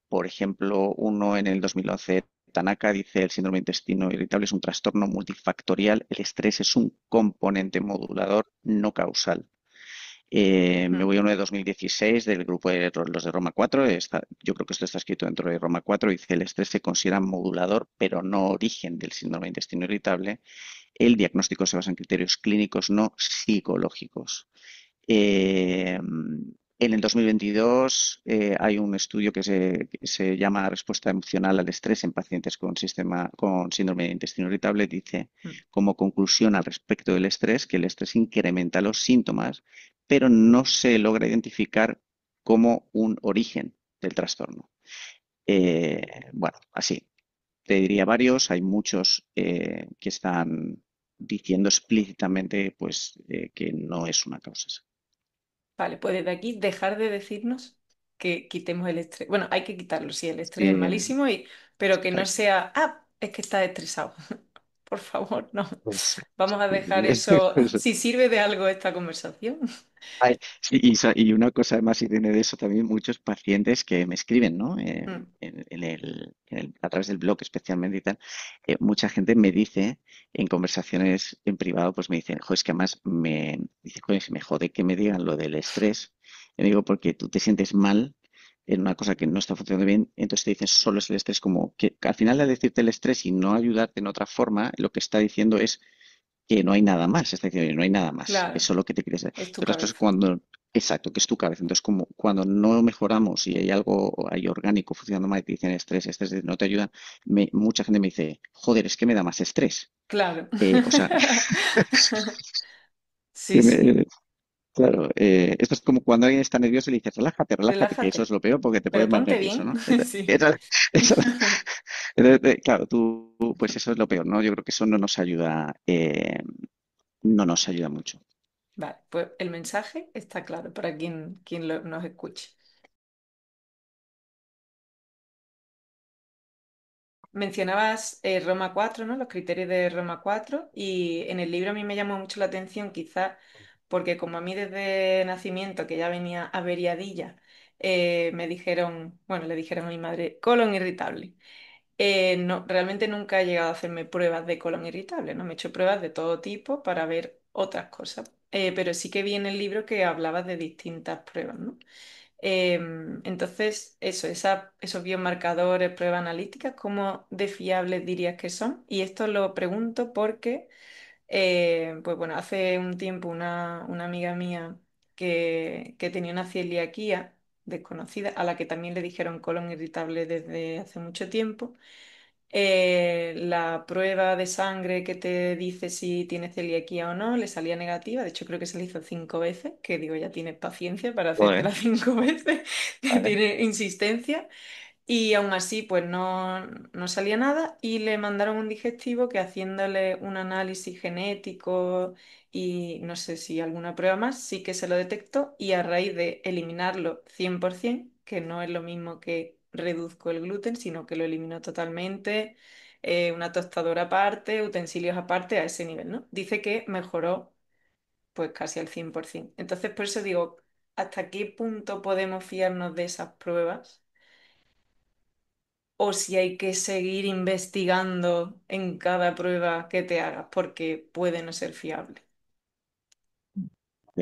Speaker 1: por ejemplo, uno en el 2011, Tanaka dice el síndrome de intestino irritable es un trastorno multifactorial, el estrés es un componente modulador no causal. Me
Speaker 2: mm,
Speaker 1: voy a uno de 2016 del grupo de los de Roma 4. Yo creo que esto está escrito dentro de Roma 4. Dice, el estrés se considera modulador, pero no origen del síndrome de intestino irritable. El diagnóstico se basa en criterios clínicos, no psicológicos. En el 2022 hay un estudio que se llama Respuesta emocional al estrés en pacientes con síndrome de intestino irritable. Dice
Speaker 2: mm.
Speaker 1: como conclusión al respecto del estrés que el estrés incrementa los síntomas, pero no se logra identificar como un origen del trastorno. Bueno, así, te diría varios, hay muchos que están diciendo explícitamente pues, que no es una causa.
Speaker 2: Vale, pues desde aquí dejar de decirnos que quitemos el estrés. Bueno, hay que quitarlo, sí, el estrés es
Speaker 1: Sí,
Speaker 2: malísimo, pero que no
Speaker 1: exacto.
Speaker 2: sea, es que estás estresado. Por favor, no.
Speaker 1: Pues,
Speaker 2: Vamos a dejar eso,
Speaker 1: eso.
Speaker 2: si sirve de algo esta conversación.
Speaker 1: Sí, y una cosa además, y tiene de eso también muchos pacientes que me escriben, ¿no?
Speaker 2: Mm,
Speaker 1: A través del blog especialmente y tal, mucha gente me dice en conversaciones en privado, pues me dicen, jo, es que además dice, "Joder, se me jode que me digan lo del estrés. Yo digo, porque tú te sientes mal en una cosa que no está funcionando bien, entonces te dicen solo es el estrés, como que al final al decirte el estrés y no ayudarte en otra forma, lo que está diciendo es que no hay nada más, está diciendo, no hay nada más, es
Speaker 2: claro,
Speaker 1: solo que te quieres.
Speaker 2: es tu
Speaker 1: Entonces las cosas
Speaker 2: cabeza.
Speaker 1: exacto, que es tu cabeza, entonces como cuando no mejoramos y hay algo ahí orgánico funcionando mal y te dicen estrés, no te ayuda, mucha gente me dice, joder, es que me da más estrés.
Speaker 2: Claro.
Speaker 1: O sea,
Speaker 2: Sí,
Speaker 1: que
Speaker 2: sí.
Speaker 1: claro, esto es como cuando alguien está nervioso y le dices, relájate, relájate, que eso es
Speaker 2: Relájate,
Speaker 1: lo peor porque te
Speaker 2: pero
Speaker 1: pones más
Speaker 2: ponte
Speaker 1: nervioso,
Speaker 2: bien.
Speaker 1: ¿no?
Speaker 2: Sí.
Speaker 1: Esa- esa- claro, pues eso es lo peor, ¿no? Yo creo que eso no nos ayuda mucho.
Speaker 2: Vale, pues el mensaje está claro para quien nos escuche. Mencionabas Roma 4, ¿no? Los criterios de Roma 4 y en el libro a mí me llamó mucho la atención, quizás porque como a mí desde nacimiento, que ya venía averiadilla, me dijeron, bueno, le dijeron a mi madre, colon irritable. No, realmente nunca he llegado a hacerme pruebas de colon irritable, ¿no? Me he hecho pruebas de todo tipo para ver otras cosas. Pero sí que vi en el libro que hablabas de distintas pruebas, ¿no? Entonces, esos biomarcadores, pruebas analíticas, ¿cómo de fiables dirías que son? Y esto lo pregunto porque, pues bueno, hace un tiempo una amiga mía que tenía una celiaquía desconocida, a la que también le dijeron colon irritable desde hace mucho tiempo. La prueba de sangre que te dice si tienes celiaquía o no le salía negativa. De hecho, creo que se le hizo 5 veces, que digo, ya tienes paciencia para hacértela
Speaker 1: Joder,
Speaker 2: 5 veces, que
Speaker 1: vale.
Speaker 2: tiene insistencia. Y aún así, pues no salía nada y le mandaron un digestivo que haciéndole un análisis genético y no sé si alguna prueba más, sí que se lo detectó y a raíz de eliminarlo 100%, que no es lo mismo que reduzco el gluten, sino que lo eliminó totalmente, una tostadora aparte, utensilios aparte, a ese nivel, ¿no? Dice que mejoró pues casi al 100%. Entonces, por eso digo, ¿hasta qué punto podemos fiarnos de esas pruebas? O si hay que seguir investigando en cada prueba que te hagas, porque puede no ser fiable.
Speaker 1: Ok.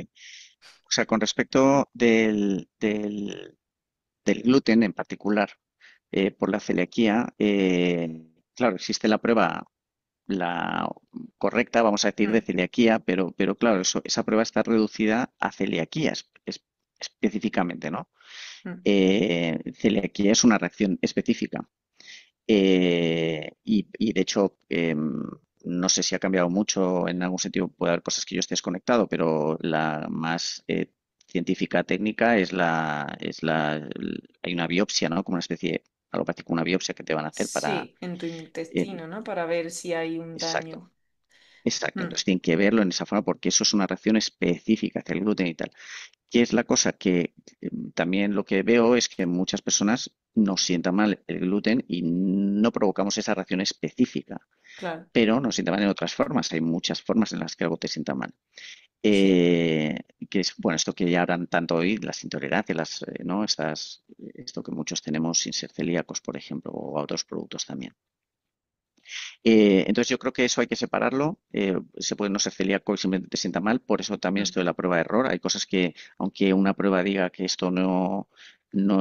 Speaker 1: O sea, con respecto del gluten en particular, por la celiaquía, claro, existe la prueba, la correcta, vamos a decir, de
Speaker 2: Mm,
Speaker 1: celiaquía, pero claro, esa prueba está reducida a celiaquías específicamente, ¿no?
Speaker 2: mm,
Speaker 1: Celiaquía es una reacción específica. Y de hecho, no sé si ha cambiado mucho en algún sentido, puede haber cosas que yo esté desconectado, pero la más científica técnica hay una biopsia, ¿no? Como una especie, algo parecido como una biopsia que te van a hacer para,
Speaker 2: sí, en tu
Speaker 1: eh,
Speaker 2: intestino, ¿no? Para ver si hay un
Speaker 1: exacto,
Speaker 2: daño.
Speaker 1: exacto.
Speaker 2: Mm,
Speaker 1: Entonces tienen que verlo en esa forma porque eso es una reacción específica hacia el gluten y tal. ¿Qué es la cosa? Que también lo que veo es que muchas personas nos sienta mal el gluten y no provocamos esa reacción específica,
Speaker 2: claro,
Speaker 1: pero nos sienta mal en otras formas. Hay muchas formas en las que algo te sienta mal.
Speaker 2: sí.
Speaker 1: Que es, bueno, esto que ya hablan tanto hoy, las intolerancias, ¿no? Esto que muchos tenemos sin ser celíacos, por ejemplo, o a otros productos también. Entonces yo creo que eso hay que separarlo. Se puede no ser celíaco y simplemente te sienta mal. Por eso también
Speaker 2: Mm,
Speaker 1: esto de la prueba de error. Hay cosas que, aunque una prueba diga que esto no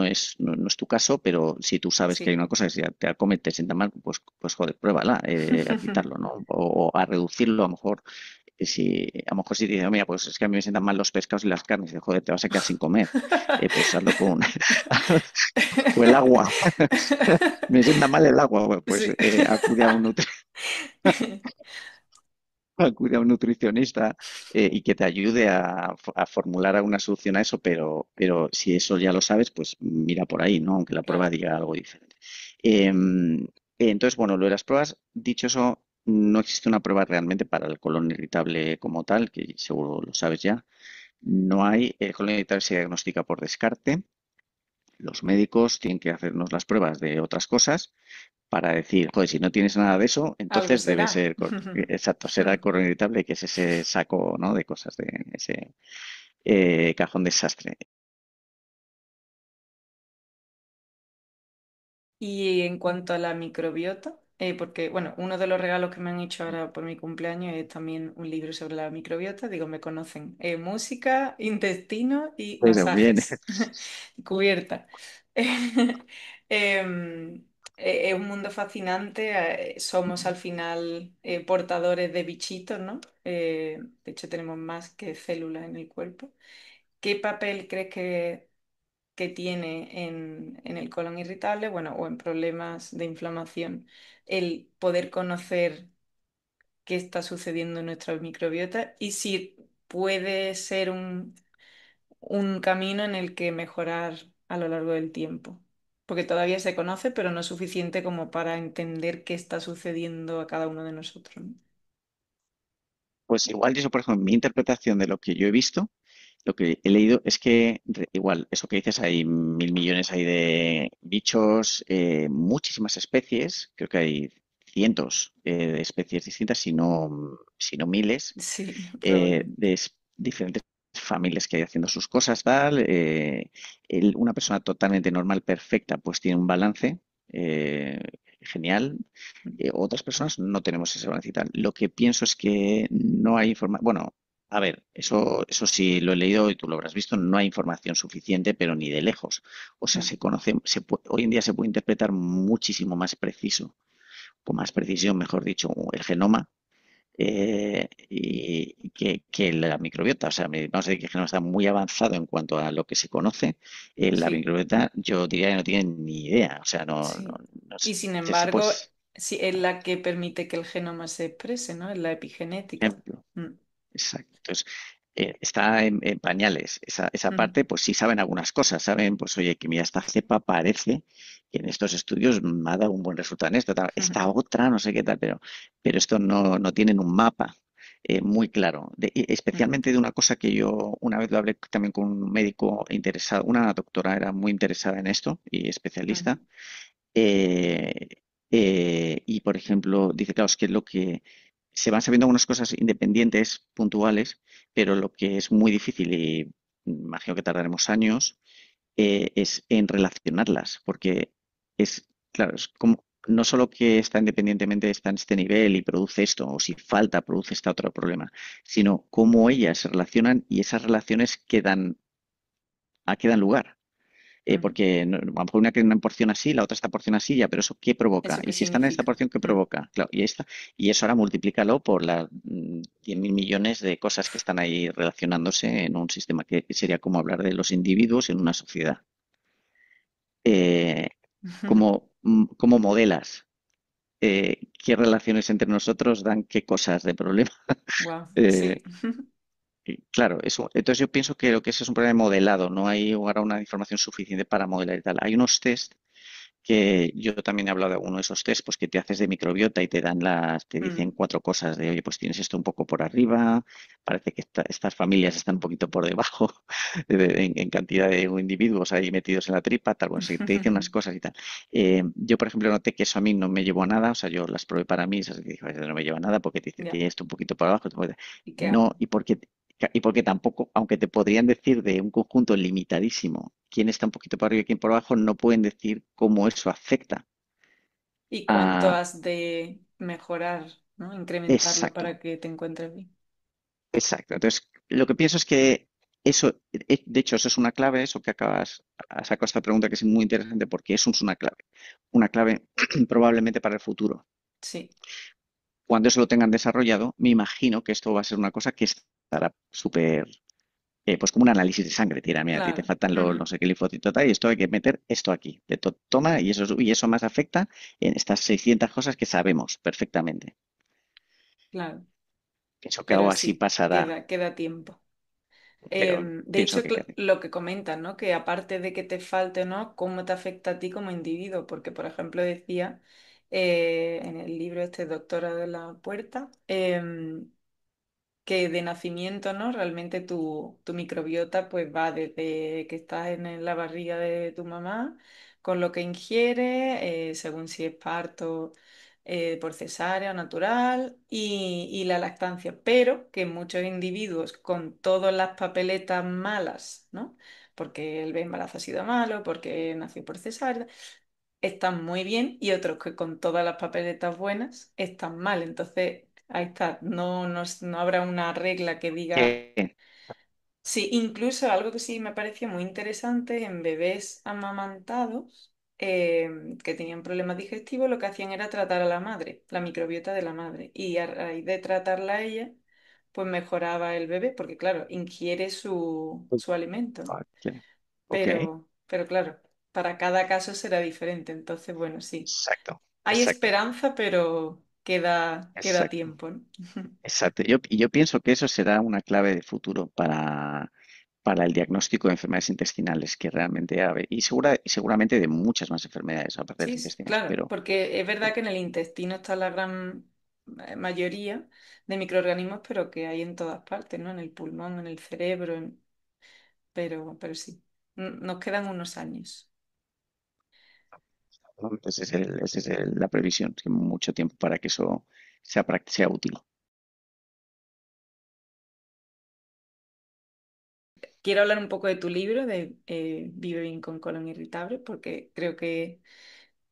Speaker 1: es tu caso, pero si tú sabes que hay
Speaker 2: sí.
Speaker 1: una cosa que si te la come y te sienta mal, pues joder, pruébala, a quitarlo, ¿no? O a reducirlo, a lo mejor. Si te dicen, mira, pues es que a mí me sientan mal los pescados y las carnes, y dices, joder, te vas a quedar sin comer. Pues hazlo con, o el agua. Me sienta mal el agua, bueno, pues
Speaker 2: Sí.
Speaker 1: acude a un acude a un nutricionista y que te ayude a formular alguna solución a eso, pero si eso ya lo sabes, pues mira por ahí, ¿no? Aunque la prueba
Speaker 2: Claro.
Speaker 1: diga algo diferente. Entonces, bueno, lo de las pruebas, dicho eso, no existe una prueba realmente para el colon irritable como tal, que seguro lo sabes ya. No hay, el colon irritable se diagnostica por descarte. Los médicos tienen que hacernos las pruebas de otras cosas para decir, joder, si no tienes nada de eso,
Speaker 2: Algo
Speaker 1: entonces debe
Speaker 2: será.
Speaker 1: ser, exacto, será el colon irritable, que es ese saco, ¿no? De cosas, de ese cajón desastre.
Speaker 2: Y en cuanto a la microbiota, porque bueno, uno de los regalos que me han hecho ahora por mi cumpleaños es también un libro sobre la microbiota. Digo, me conocen. Música, intestino y
Speaker 1: Pero bien,
Speaker 2: masajes. Cubierta. Em, es un mundo fascinante. Somos al final portadores de bichitos, ¿no? De hecho, tenemos más que células en el cuerpo. ¿Qué papel crees que tiene en el colon irritable, bueno, o en problemas de inflamación, el poder conocer qué está sucediendo en nuestra microbiota y si puede ser un camino en el que mejorar a lo largo del tiempo? Porque todavía se conoce, pero no es suficiente como para entender qué está sucediendo a cada uno de nosotros, ¿no?
Speaker 1: pues igual yo, por ejemplo, mi interpretación de lo que yo he visto, lo que he leído es que igual, eso que dices, hay mil millones ahí de bichos, muchísimas especies, creo que hay cientos de especies distintas, si no miles,
Speaker 2: Sí, probablemente.
Speaker 1: diferentes familias que hay haciendo sus cosas, tal. Una persona totalmente normal, perfecta, pues tiene un balance genial. Otras personas no tenemos ese balance y tal. Lo que pienso es que no hay información. Bueno, a ver, eso sí lo he leído y tú lo habrás visto, no hay información suficiente, pero ni de lejos. O sea,
Speaker 2: Mm,
Speaker 1: hoy en día se puede interpretar muchísimo más preciso, con más precisión, mejor dicho, el genoma y que la microbiota, o sea, vamos a decir que el genoma está muy avanzado en cuanto a lo que se conoce. La
Speaker 2: Sí,
Speaker 1: microbiota yo diría que no tienen ni idea, o sea,
Speaker 2: sí.
Speaker 1: no
Speaker 2: Y
Speaker 1: sé.
Speaker 2: sin
Speaker 1: Pues,
Speaker 2: embargo, sí es la que permite que el genoma se exprese, ¿no? Es la epigenética.
Speaker 1: ejemplo.
Speaker 2: Mm,
Speaker 1: Exacto. Entonces, está en pañales. Esa
Speaker 2: mm,
Speaker 1: parte, pues sí saben algunas cosas. Saben, pues oye, que mira, esta cepa parece que en estos estudios me ha dado un buen resultado en esto. Esta otra, no sé qué tal, pero esto no tienen un mapa muy claro. Y
Speaker 2: mm,
Speaker 1: especialmente de una cosa que yo una vez lo hablé también con un médico interesado, una doctora era muy interesada en esto y especialista.
Speaker 2: mm,
Speaker 1: eh, y, por ejemplo, dice, claro, es que lo que se van sabiendo algunas cosas independientes, puntuales, pero lo que es muy difícil y imagino que tardaremos años, es en relacionarlas, porque es, claro, es como, no solo que está independientemente, está en este nivel y produce esto, o si falta, produce este otro problema, sino cómo ellas se relacionan y esas relaciones quedan lugar.
Speaker 2: mm.
Speaker 1: Porque a lo mejor una tiene una porción así, la otra esta porción así, ya, pero eso ¿qué provoca?
Speaker 2: ¿Eso qué
Speaker 1: Y si están en esta
Speaker 2: significa?
Speaker 1: porción, ¿qué
Speaker 2: Mm,
Speaker 1: provoca? Claro, y eso ahora multiplícalo por las 10.000 millones de cosas que están ahí relacionándose en un sistema que sería como hablar de los individuos en una sociedad. Eh, ¿Cómo modelas? ¿Qué relaciones entre nosotros dan qué cosas de problema?
Speaker 2: Wow,
Speaker 1: Eh,
Speaker 2: sí.
Speaker 1: y claro, entonces yo pienso que lo que es un problema modelado, no hay ahora una información suficiente para modelar y tal. Hay unos test que yo también he hablado de uno de esos test, pues que te haces de microbiota y te dicen
Speaker 2: Mm,
Speaker 1: 4 cosas de, oye, pues tienes esto un poco por arriba, parece que estas familias están un poquito por debajo en cantidad de individuos ahí metidos en la tripa, tal, bueno, sí, te dicen unas cosas y tal. Yo, por ejemplo, noté que eso a mí no me llevó a nada, o sea, yo las probé para mí, esas que dije, "Joder, no me lleva a nada porque te dice,
Speaker 2: ya.
Speaker 1: tienes esto un poquito por abajo,
Speaker 2: ¿Y qué
Speaker 1: no,
Speaker 2: hago?
Speaker 1: y porque tampoco, aunque te podrían decir de un conjunto limitadísimo quién está un poquito por arriba y quién por abajo, no pueden decir cómo eso afecta
Speaker 2: ¿Y cuánto
Speaker 1: a...
Speaker 2: has de mejorar, ¿no? Incrementarlo
Speaker 1: Exacto,
Speaker 2: para que te encuentres bien.
Speaker 1: exacto. Entonces, lo que pienso es que eso, de hecho, eso es una clave, eso que has sacado esta pregunta que es muy interesante porque eso es una clave probablemente para el futuro.
Speaker 2: Sí,
Speaker 1: Cuando eso lo tengan desarrollado, me imagino que esto va a ser una cosa que estará súper pues como un análisis de sangre, tira, mira, a ti te
Speaker 2: claro.
Speaker 1: faltan los, no
Speaker 2: Ujú,
Speaker 1: sé qué linfocitos tal, y esto hay que meter esto aquí. Toma, y eso más afecta en estas 600 cosas que sabemos perfectamente.
Speaker 2: clalo.
Speaker 1: Pienso que algo
Speaker 2: Pero
Speaker 1: así
Speaker 2: sí,
Speaker 1: pasará,
Speaker 2: queda tiempo.
Speaker 1: pero
Speaker 2: De
Speaker 1: pienso
Speaker 2: hecho,
Speaker 1: que
Speaker 2: lo que comentas, ¿no? Que aparte de que te falte o no, ¿cómo te afecta a ti como individuo? Porque, por ejemplo, decía en el libro este, Doctora de la Puerta, que de nacimiento, ¿no? Realmente tu microbiota pues va desde que estás en la barriga de tu mamá, con lo que ingiere, según si es parto por cesárea o natural, y la lactancia, pero que muchos individuos con todas las papeletas malas, ¿no? Porque el embarazo ha sido malo, porque nació por cesárea, están muy bien y otros que con todas las papeletas buenas están mal. Entonces, ahí está, no habrá una regla que diga...
Speaker 1: que
Speaker 2: Sí, incluso algo que sí me pareció muy interesante en bebés amamantados que tenían problemas digestivos, lo que hacían era tratar a la madre, la microbiota de la madre. Y a raíz de tratarla a ella, pues mejoraba el bebé, porque claro, ingiere su alimento, ¿no?
Speaker 1: ok,
Speaker 2: Pero claro, para cada caso será diferente. Entonces, bueno, sí.
Speaker 1: exacto,
Speaker 2: Hay
Speaker 1: exacto,
Speaker 2: esperanza, pero queda
Speaker 1: exacto,
Speaker 2: tiempo, ¿no?
Speaker 1: exacto. Y yo pienso que eso será una clave de futuro para el diagnóstico de enfermedades intestinales que realmente y seguramente de muchas más enfermedades aparte de
Speaker 2: Sí,
Speaker 1: las intestinales,
Speaker 2: claro,
Speaker 1: pero
Speaker 2: porque es verdad que en el intestino está la gran mayoría de microorganismos, pero que hay en todas partes, ¿no? En el pulmón, en el cerebro, pero sí, nos quedan unos años.
Speaker 1: ¿no? La previsión, que mucho tiempo para que eso sea útil.
Speaker 2: Quiero hablar un poco de tu libro, de Vive bien con colon irritable, porque creo que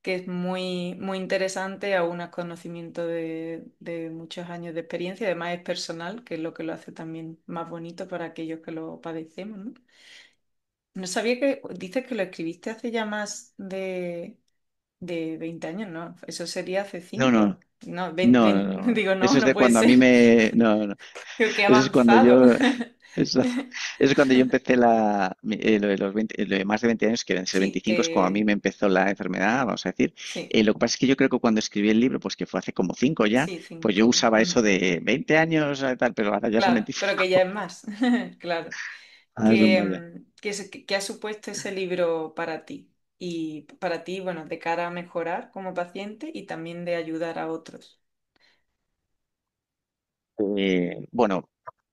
Speaker 2: es muy, muy interesante, aún es conocimiento de muchos años de experiencia, además es personal, que es lo que lo hace también más bonito para aquellos que lo padecemos, ¿no? No sabía que, dices que lo escribiste hace ya más de 20 años, ¿no? Eso sería hace
Speaker 1: No,
Speaker 2: 5,
Speaker 1: no,
Speaker 2: ¿no? No,
Speaker 1: No, no, no.
Speaker 2: digo, no,
Speaker 1: Eso es
Speaker 2: no
Speaker 1: de
Speaker 2: puede
Speaker 1: cuando a
Speaker 2: ser.
Speaker 1: mí me... No, no.
Speaker 2: Digo, qué
Speaker 1: Eso es cuando
Speaker 2: avanzado.
Speaker 1: yo... Eso, eso es cuando yo empecé lo de los 20, lo de más de 20 años, que deben ser
Speaker 2: Sí,
Speaker 1: 25, es cuando a mí me empezó la enfermedad, vamos a decir.
Speaker 2: sí,
Speaker 1: Lo que pasa es que yo creo que cuando escribí el libro, pues que fue hace como 5 ya,
Speaker 2: sí,
Speaker 1: pues yo
Speaker 2: 5.
Speaker 1: usaba eso de 20 años, tal, pero ahora ya son
Speaker 2: Claro, pero que ya
Speaker 1: 25.
Speaker 2: es más. Claro.
Speaker 1: Ah, son más ya.
Speaker 2: ¿Qué ha supuesto ese libro para ti? Y para ti, bueno, de cara a mejorar como paciente y también de ayudar a otros.
Speaker 1: Bueno,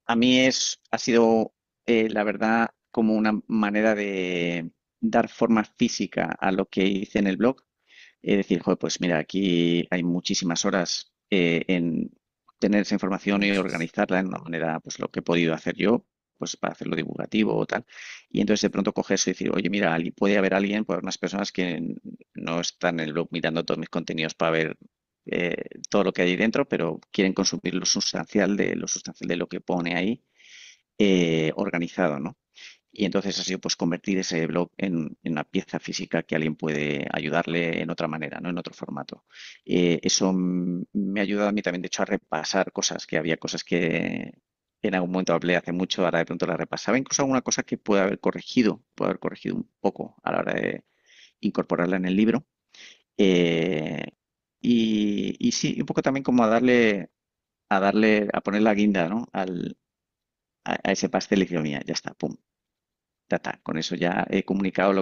Speaker 1: a mí ha sido, la verdad, como una manera de dar forma física a lo que hice en el blog. Decir, joder, pues mira, aquí hay muchísimas horas en tener esa información y
Speaker 2: Muchísimo.
Speaker 1: organizarla en una manera, pues lo que he podido hacer yo, pues para hacerlo divulgativo o tal. Y entonces de pronto coger eso y decir, oye, mira, puede haber alguien, pues unas personas que no están en el blog mirando todos mis contenidos para ver todo lo que hay ahí dentro, pero quieren consumir lo sustancial de lo que pone ahí organizado, ¿no? Y entonces ha sido pues convertir ese blog en una pieza física que alguien puede ayudarle en otra manera, ¿no? En otro formato. Eso me ha ayudado a mí también, de hecho, a repasar cosas, que había cosas que en algún momento hablé hace mucho, ahora de pronto las repasaba, incluso alguna cosa que puede haber corregido un poco a la hora de incorporarla en el libro. Eh, y sí, un poco también como a poner la guinda, ¿no? A ese pastel y digo, mira, ya está, pum, ta, ta. Con eso ya he comunicado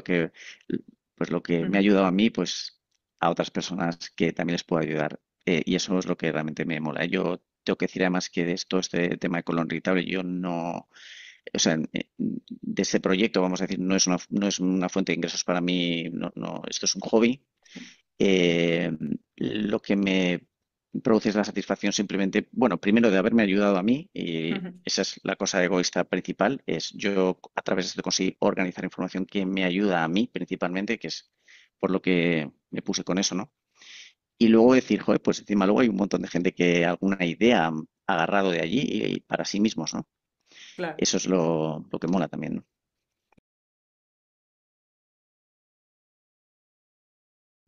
Speaker 1: pues lo que me ha
Speaker 2: Ujú.
Speaker 1: ayudado a mí, pues a otras personas que también les puedo ayudar. Y eso es lo que realmente me mola. Yo tengo que decir además que de esto, este tema de colon irritable, yo no, o sea, de ese proyecto, vamos a decir, no es una fuente de ingresos para mí, no, no, esto es un hobby. Eh, lo que me produce es la satisfacción simplemente, bueno, primero de haberme ayudado a mí, y
Speaker 2: Ujú.
Speaker 1: esa es la cosa egoísta principal, es yo a través de esto conseguir organizar información que me ayuda a mí principalmente, que es por lo que me puse con eso, ¿no? Y luego decir, joder, pues encima luego hay un montón de gente que alguna idea han agarrado de allí y para sí mismos, ¿no?
Speaker 2: Claro.
Speaker 1: Eso es lo que mola también, ¿no?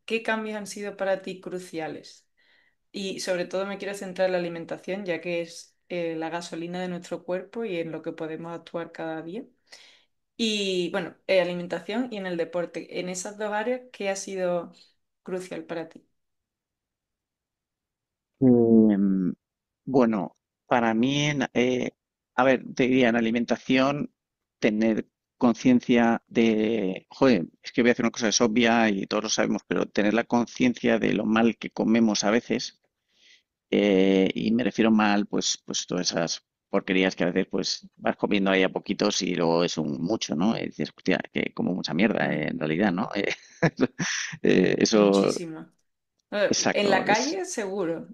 Speaker 2: ¿Qué cambios han sido para ti cruciales? Y sobre todo me quiero centrar en la alimentación, ya que es la gasolina de nuestro cuerpo y en lo que podemos actuar cada día. Y bueno, alimentación y en el deporte. En esas dos áreas, ¿qué ha sido crucial para ti?
Speaker 1: Em, bueno, para mí, a ver, te diría en alimentación, tener conciencia de, joder, es que voy a hacer una cosa, es obvia y todos lo sabemos, pero tener la conciencia de lo mal que comemos a veces, y me refiero mal, pues todas esas porquerías que a veces pues vas comiendo ahí a poquitos y luego es un mucho, ¿no? Y dices, hostia, que como mucha mierda,
Speaker 2: Mm,
Speaker 1: en realidad, ¿no? Eso,
Speaker 2: muchísimo. En
Speaker 1: exacto,
Speaker 2: la calle, seguro.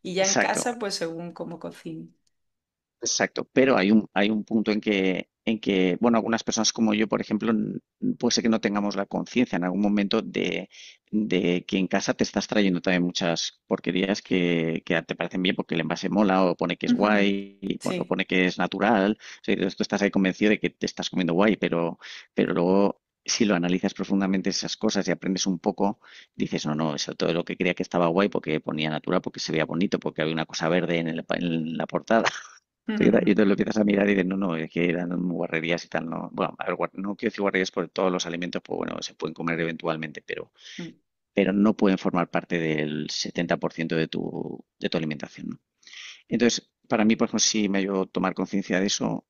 Speaker 2: Y ya en casa,
Speaker 1: exacto.
Speaker 2: pues según cómo cocine.
Speaker 1: Exacto, pero hay un punto en que, bueno, algunas personas como yo, por ejemplo, puede ser que no tengamos la conciencia en algún momento de que en casa te estás trayendo también muchas porquerías que te parecen bien porque el envase mola o pone que es guay o
Speaker 2: Sí.
Speaker 1: pone que es natural. O sea, tú estás ahí convencido de que te estás comiendo guay, pero luego si lo analizas profundamente esas cosas y aprendes un poco, dices, no, no, eso todo lo que creía que estaba guay porque ponía natural, porque se veía bonito, porque había una cosa verde en la portada. Sí, y entonces lo empiezas a mirar y dices, no, no, es que eran guarrerías y tal, no. Bueno, a ver, no quiero decir guarrerías porque todos los alimentos, pues bueno, se pueden comer eventualmente, pero no pueden formar parte del 70% de tu alimentación, ¿no? Entonces, para mí, por ejemplo, sí me ayudó a tomar conciencia de eso.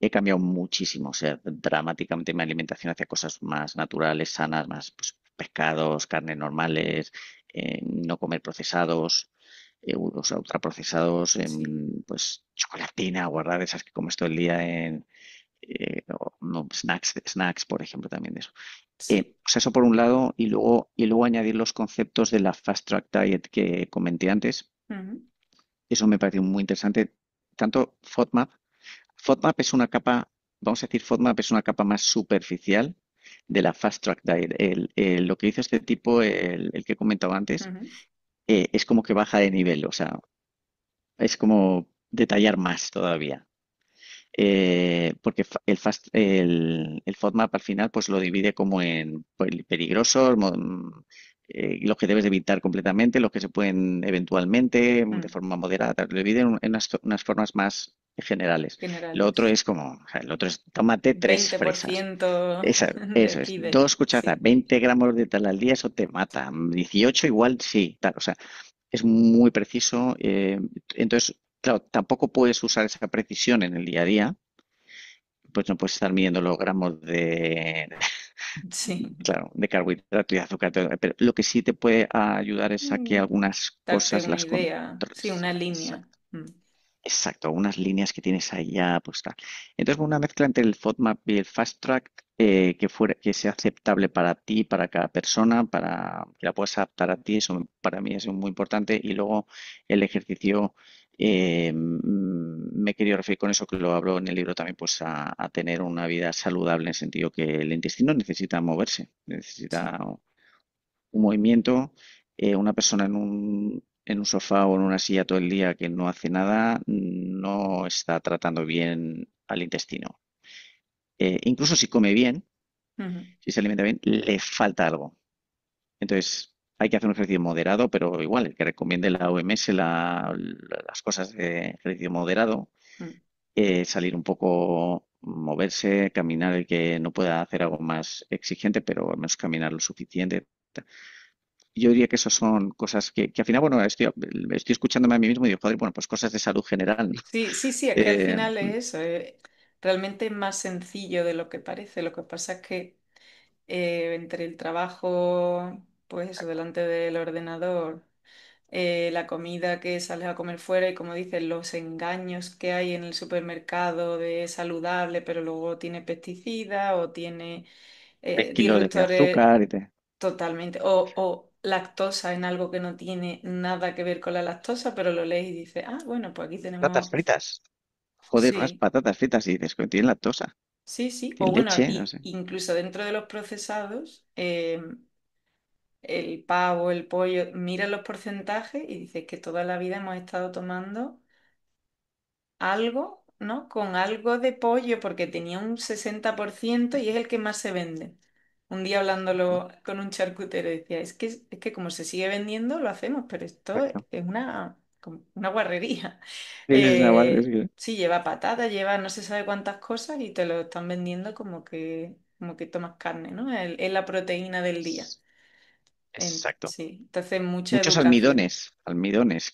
Speaker 1: He cambiado muchísimo, o sea, dramáticamente mi alimentación hacia cosas más naturales, sanas, más pues, pescados, carnes normales, no comer procesados, o sea, ultraprocesados,
Speaker 2: Sí,
Speaker 1: pues chocolatina, guardar esas que comes todo el día no, snacks, por ejemplo, también de eso.
Speaker 2: sí.
Speaker 1: O sea, eso por un lado, y luego añadir los conceptos de la Fast Track Diet que comenté antes.
Speaker 2: Ujú,
Speaker 1: Eso me pareció muy interesante. Tanto FODMAP es una capa, vamos a decir, FODMAP es una capa más superficial de la Fast Track Diet. Lo que hizo este tipo, el que he comentado antes,
Speaker 2: ujú.
Speaker 1: es como que baja de nivel, o sea, es como detallar más todavía. Porque el FODMAP al final pues lo divide como en peligrosos, los que debes de evitar completamente, los que se pueden eventualmente, de
Speaker 2: Mm,
Speaker 1: forma moderada, lo dividen en unas formas más generales. Lo otro
Speaker 2: generales.
Speaker 1: es como, o sea, el otro es tómate tres
Speaker 2: veinte por
Speaker 1: fresas.
Speaker 2: ciento de
Speaker 1: Eso es,
Speaker 2: aquí, de
Speaker 1: dos
Speaker 2: allí.
Speaker 1: cucharadas,
Speaker 2: Sí,
Speaker 1: 20 gramos de tal al día, eso te mata. 18 igual sí, tal, o sea, es muy preciso. Entonces, claro, tampoco puedes usar esa precisión en el día a día, pues no puedes estar midiendo los gramos
Speaker 2: sí.
Speaker 1: claro, de carbohidrato y azúcar, pero lo que sí te puede ayudar es a que
Speaker 2: Mm,
Speaker 1: algunas
Speaker 2: darte
Speaker 1: cosas
Speaker 2: una
Speaker 1: las
Speaker 2: idea. Sí,
Speaker 1: controles.
Speaker 2: una línea.
Speaker 1: Exacto,
Speaker 2: Mm,
Speaker 1: exacto, unas líneas que tienes ahí ya, pues tal. Entonces, una mezcla entre el FODMAP y el Fast Track que sea aceptable para ti, para cada persona, para que la puedas adaptar a ti, eso para mí es muy importante. Y luego el ejercicio, me he querido referir con eso, que lo hablo en el libro también, pues a tener una vida saludable en el sentido que el intestino necesita moverse, necesita
Speaker 2: sí.
Speaker 1: un movimiento. Una persona en un sofá o en una silla todo el día que no hace nada no está tratando bien al intestino. Incluso si come bien,
Speaker 2: Ujú.
Speaker 1: si se alimenta bien, le falta algo. Entonces, hay que hacer un ejercicio moderado, pero igual, el que recomiende la OMS, las cosas de ejercicio moderado,
Speaker 2: Mm.
Speaker 1: salir un poco, moverse, caminar, el que no pueda hacer algo más exigente, pero al menos caminar lo suficiente. Yo diría que eso son cosas que al final, bueno, estoy escuchándome a mí mismo y digo, joder, bueno, pues cosas de salud general, ¿no?
Speaker 2: Sí, sí, sí, es que al
Speaker 1: Eh,
Speaker 2: final es eso. Realmente es más sencillo de lo que parece. Lo que pasa es que entre el trabajo, pues eso, delante del ordenador, la comida que sales a comer fuera y como dices, los engaños que hay en el supermercado de saludable, pero luego tiene pesticidas o tiene
Speaker 1: 3 kilos de
Speaker 2: disruptores
Speaker 1: azúcar
Speaker 2: totalmente, o lactosa en algo que no tiene nada que ver con la lactosa, pero lo lees y dices, ah, bueno, pues aquí
Speaker 1: patatas
Speaker 2: tenemos,
Speaker 1: fritas. Joder, unas
Speaker 2: sí.
Speaker 1: patatas fritas y dices que tienen lactosa,
Speaker 2: Sí, sí, o
Speaker 1: tienen
Speaker 2: bueno,
Speaker 1: leche, no sé.
Speaker 2: incluso dentro de los procesados, el pavo, el pollo, mira los porcentajes y dices que toda la vida hemos estado tomando algo, ¿no? Con algo de pollo porque tenía un 60% y es el que más se vende. Un día hablándolo con un charcutero decía, es que como se sigue vendiendo lo hacemos, pero esto
Speaker 1: Exacto.
Speaker 2: es como una guarrería.
Speaker 1: Sí, sí, sí, vale,
Speaker 2: Sí, lleva patata, lleva no se sabe cuántas cosas y te lo están vendiendo como que tomas carne, ¿no? Es la proteína del día.
Speaker 1: exacto.
Speaker 2: Sí, entonces mucha
Speaker 1: Muchos
Speaker 2: educación
Speaker 1: almidones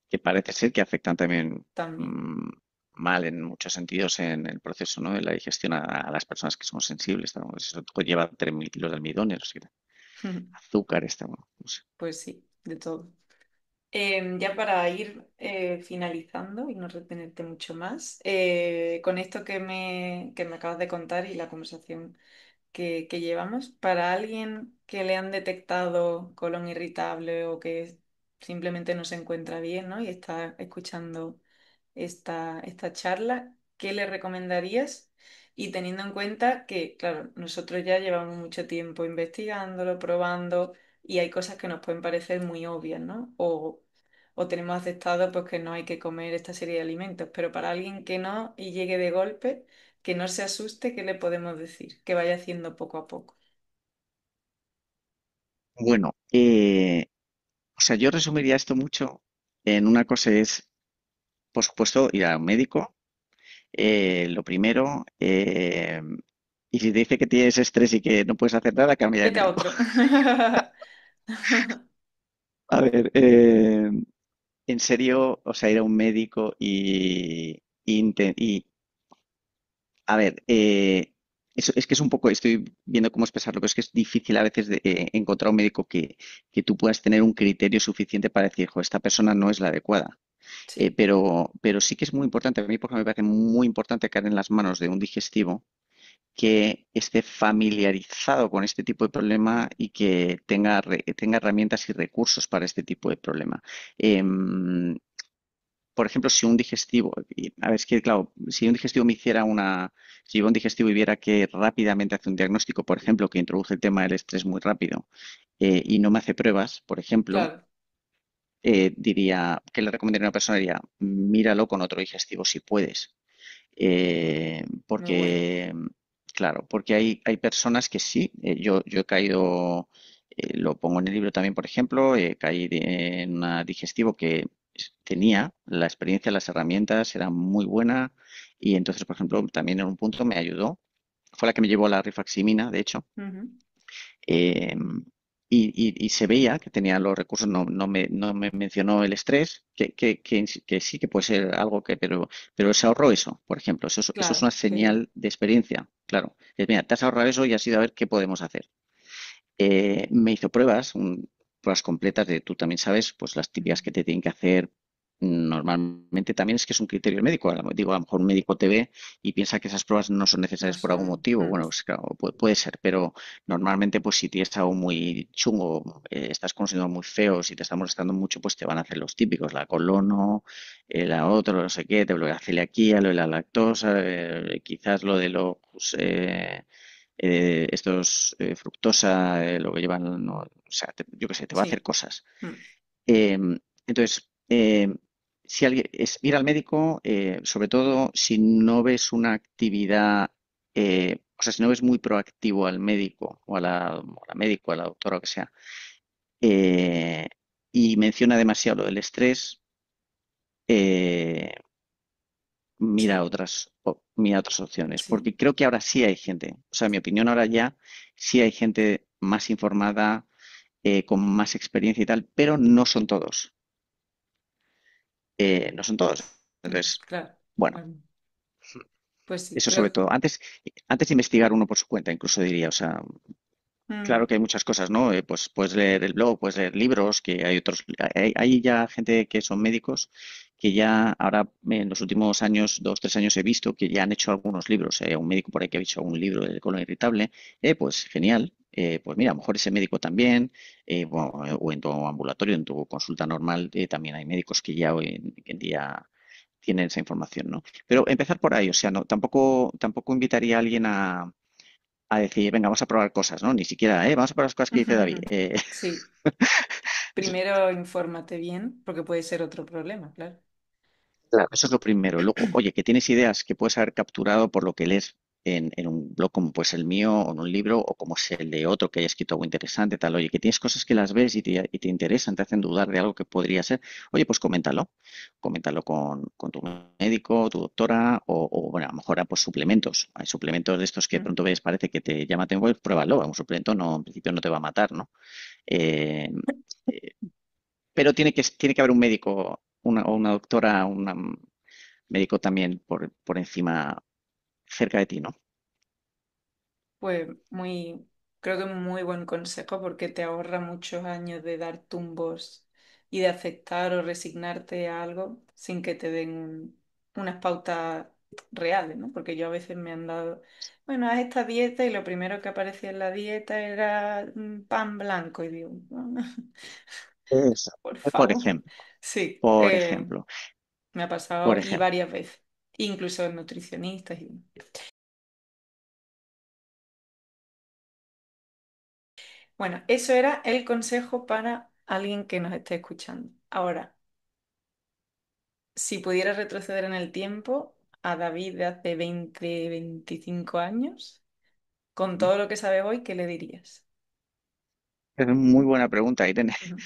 Speaker 1: que parece ser que afectan también,
Speaker 2: también.
Speaker 1: mm, mal en muchos sentidos en el proceso, ¿no? De la digestión a las personas que son sensibles. ¿No? Eso lleva 3.000 kilos de almidones, o sea, azúcar, no sé.
Speaker 2: Pues sí, de todo. Ya para ir finalizando y no retenerte mucho más, con esto que me acabas de contar y la conversación que llevamos, para alguien que le han detectado colon irritable o que simplemente no se encuentra bien, ¿no? Y está escuchando esta charla, ¿qué le recomendarías? Y teniendo en cuenta que, claro, nosotros ya llevamos mucho tiempo investigándolo, probando, y hay cosas que nos pueden parecer muy obvias, ¿no? O tenemos aceptado pues, que no hay que comer esta serie de alimentos, pero para alguien que no y llegue de golpe, que no se asuste, ¿qué le podemos decir? Que vaya haciendo poco a poco.
Speaker 1: Bueno, o sea, yo resumiría esto mucho en una cosa es, por supuesto, ir al médico. Lo primero, y si te dice que tienes estrés y que no puedes hacer nada, cambia de
Speaker 2: Vete a
Speaker 1: médico.
Speaker 2: otro.
Speaker 1: A ver, en serio, o sea, ir a un médico y a ver, es que es un poco, estoy viendo cómo expresarlo, pero es que es difícil a veces encontrar un médico que tú puedas tener un criterio suficiente para decir, jo, esta persona no es la adecuada.
Speaker 2: Sí,
Speaker 1: Pero sí que es muy importante, a mí por ejemplo me parece muy importante caer en las manos de un digestivo que esté familiarizado con este tipo de problema y que tenga herramientas y recursos para este tipo de problema. Em, por ejemplo, si un digestivo, a ver, es que claro, si un digestivo me hiciera si yo un digestivo y viera que rápidamente hace un diagnóstico, por ejemplo, que introduce el tema del estrés muy rápido, y no me hace pruebas, por ejemplo,
Speaker 2: claro,
Speaker 1: diría, ¿qué le recomendaría a una persona? Diría, míralo con otro digestivo si puedes.
Speaker 2: muy bueno.
Speaker 1: Porque, claro, porque hay personas que sí, yo he caído lo pongo en el libro también, por ejemplo, caí en una digestivo que tenía la experiencia, las herramientas, era muy buena y entonces, por ejemplo, también en un punto me ayudó. Fue la que me llevó a la rifaximina, de hecho.
Speaker 2: Ujú.
Speaker 1: eh, y se veía que tenía los recursos, no me mencionó el estrés, que sí que puede ser algo pero se ahorró eso, por ejemplo. Eso es
Speaker 2: Claro,
Speaker 1: una
Speaker 2: qué bien.
Speaker 1: señal de experiencia, claro. Es, mira, te has ahorrado eso y has ido a ver qué podemos hacer. Me hizo pruebas, pruebas completas de, tú también sabes, pues las
Speaker 2: Ujú.
Speaker 1: típicas que te tienen que hacer normalmente también es que es un criterio médico. Digo, a lo mejor un médico te ve y piensa que esas pruebas no son
Speaker 2: No
Speaker 1: necesarias por algún
Speaker 2: son.
Speaker 1: motivo. Bueno, pues, claro, puede ser, pero normalmente pues si tienes algo muy chungo, estás con síntomas muy feos y te está molestando mucho, pues te van a hacer los típicos, la colono, la otra, no sé qué, te lo de la celiaquía, lo de la lactosa, quizás lo de los estos fructosa, lo que llevan, o sea, yo qué sé, te va a hacer
Speaker 2: Sí.
Speaker 1: cosas.
Speaker 2: Mm.
Speaker 1: Entonces, si alguien es ir al médico, sobre todo si no ves una actividad, o sea, si no ves muy proactivo al médico o a la médico, a la doctora, o que sea, eh, y menciona demasiado lo del estrés, eh,
Speaker 2: Sí,
Speaker 1: mira otras opciones,
Speaker 2: sí.
Speaker 1: porque creo que ahora sí hay gente, o sea, en mi opinión ahora ya sí hay gente más informada, con más experiencia y tal, pero no son todos. Entonces,
Speaker 2: Claro.
Speaker 1: bueno,
Speaker 2: Pues sí,
Speaker 1: eso sobre todo. Antes de investigar uno por su cuenta, incluso diría, o sea,
Speaker 2: Mm,
Speaker 1: claro que hay muchas cosas, ¿no? Pues puedes leer el blog, puedes leer libros, que hay otros, hay ya gente que son médicos que ya ahora en los últimos años, 2, 3 años he visto que ya han hecho algunos libros. Un médico por ahí que ha hecho algún libro del colon irritable, pues genial. Pues mira, a lo mejor ese médico también, bueno, o en tu ambulatorio, en tu consulta normal, también hay médicos que ya hoy en día tienen esa información, ¿no? Pero empezar por ahí, o sea, no, tampoco invitaría a alguien a decir, venga, vamos a probar cosas, ¿no? Ni siquiera, vamos a probar las cosas que dice David.
Speaker 2: Sí, primero infórmate bien, porque puede ser otro problema, claro.
Speaker 1: Claro, eso es lo primero. Luego, oye, que tienes ideas que puedes haber capturado por lo que lees en un blog como pues el mío, o en un libro, o como es el de otro que haya escrito algo interesante, tal. Oye, que tienes cosas que las ves y te interesan, te hacen dudar de algo que podría ser. Oye, pues coméntalo. Coméntalo con tu médico, tu doctora, bueno, a lo mejor pues suplementos. Hay suplementos de estos que de
Speaker 2: Mm.
Speaker 1: pronto ves, parece que te llama, pues pruébalo. Un suplemento no, en principio no te va a matar, ¿no? Eh, eh, pero tiene que haber un médico, o una doctora, un médico también por encima, cerca de ti, ¿no?
Speaker 2: Pues creo que muy buen consejo porque te ahorra muchos años de dar tumbos y de aceptar o resignarte a algo sin que te den unas pautas reales, ¿no? Porque yo a veces me han dado, bueno, haz esta dieta y lo primero que aparecía en la dieta era pan blanco y digo,
Speaker 1: Eso.
Speaker 2: por
Speaker 1: Por
Speaker 2: favor.
Speaker 1: ejemplo,
Speaker 2: Sí,
Speaker 1: por ejemplo,
Speaker 2: me ha pasado
Speaker 1: por
Speaker 2: y
Speaker 1: ejemplo.
Speaker 2: varias veces, incluso en nutricionistas. Bueno, eso era el consejo para alguien que nos esté escuchando. Ahora, si pudieras retroceder en el tiempo a David de hace 20, 25 años, con todo lo que sabes hoy, ¿qué le dirías?
Speaker 1: Es muy buena pregunta, Irene.
Speaker 2: Ujú.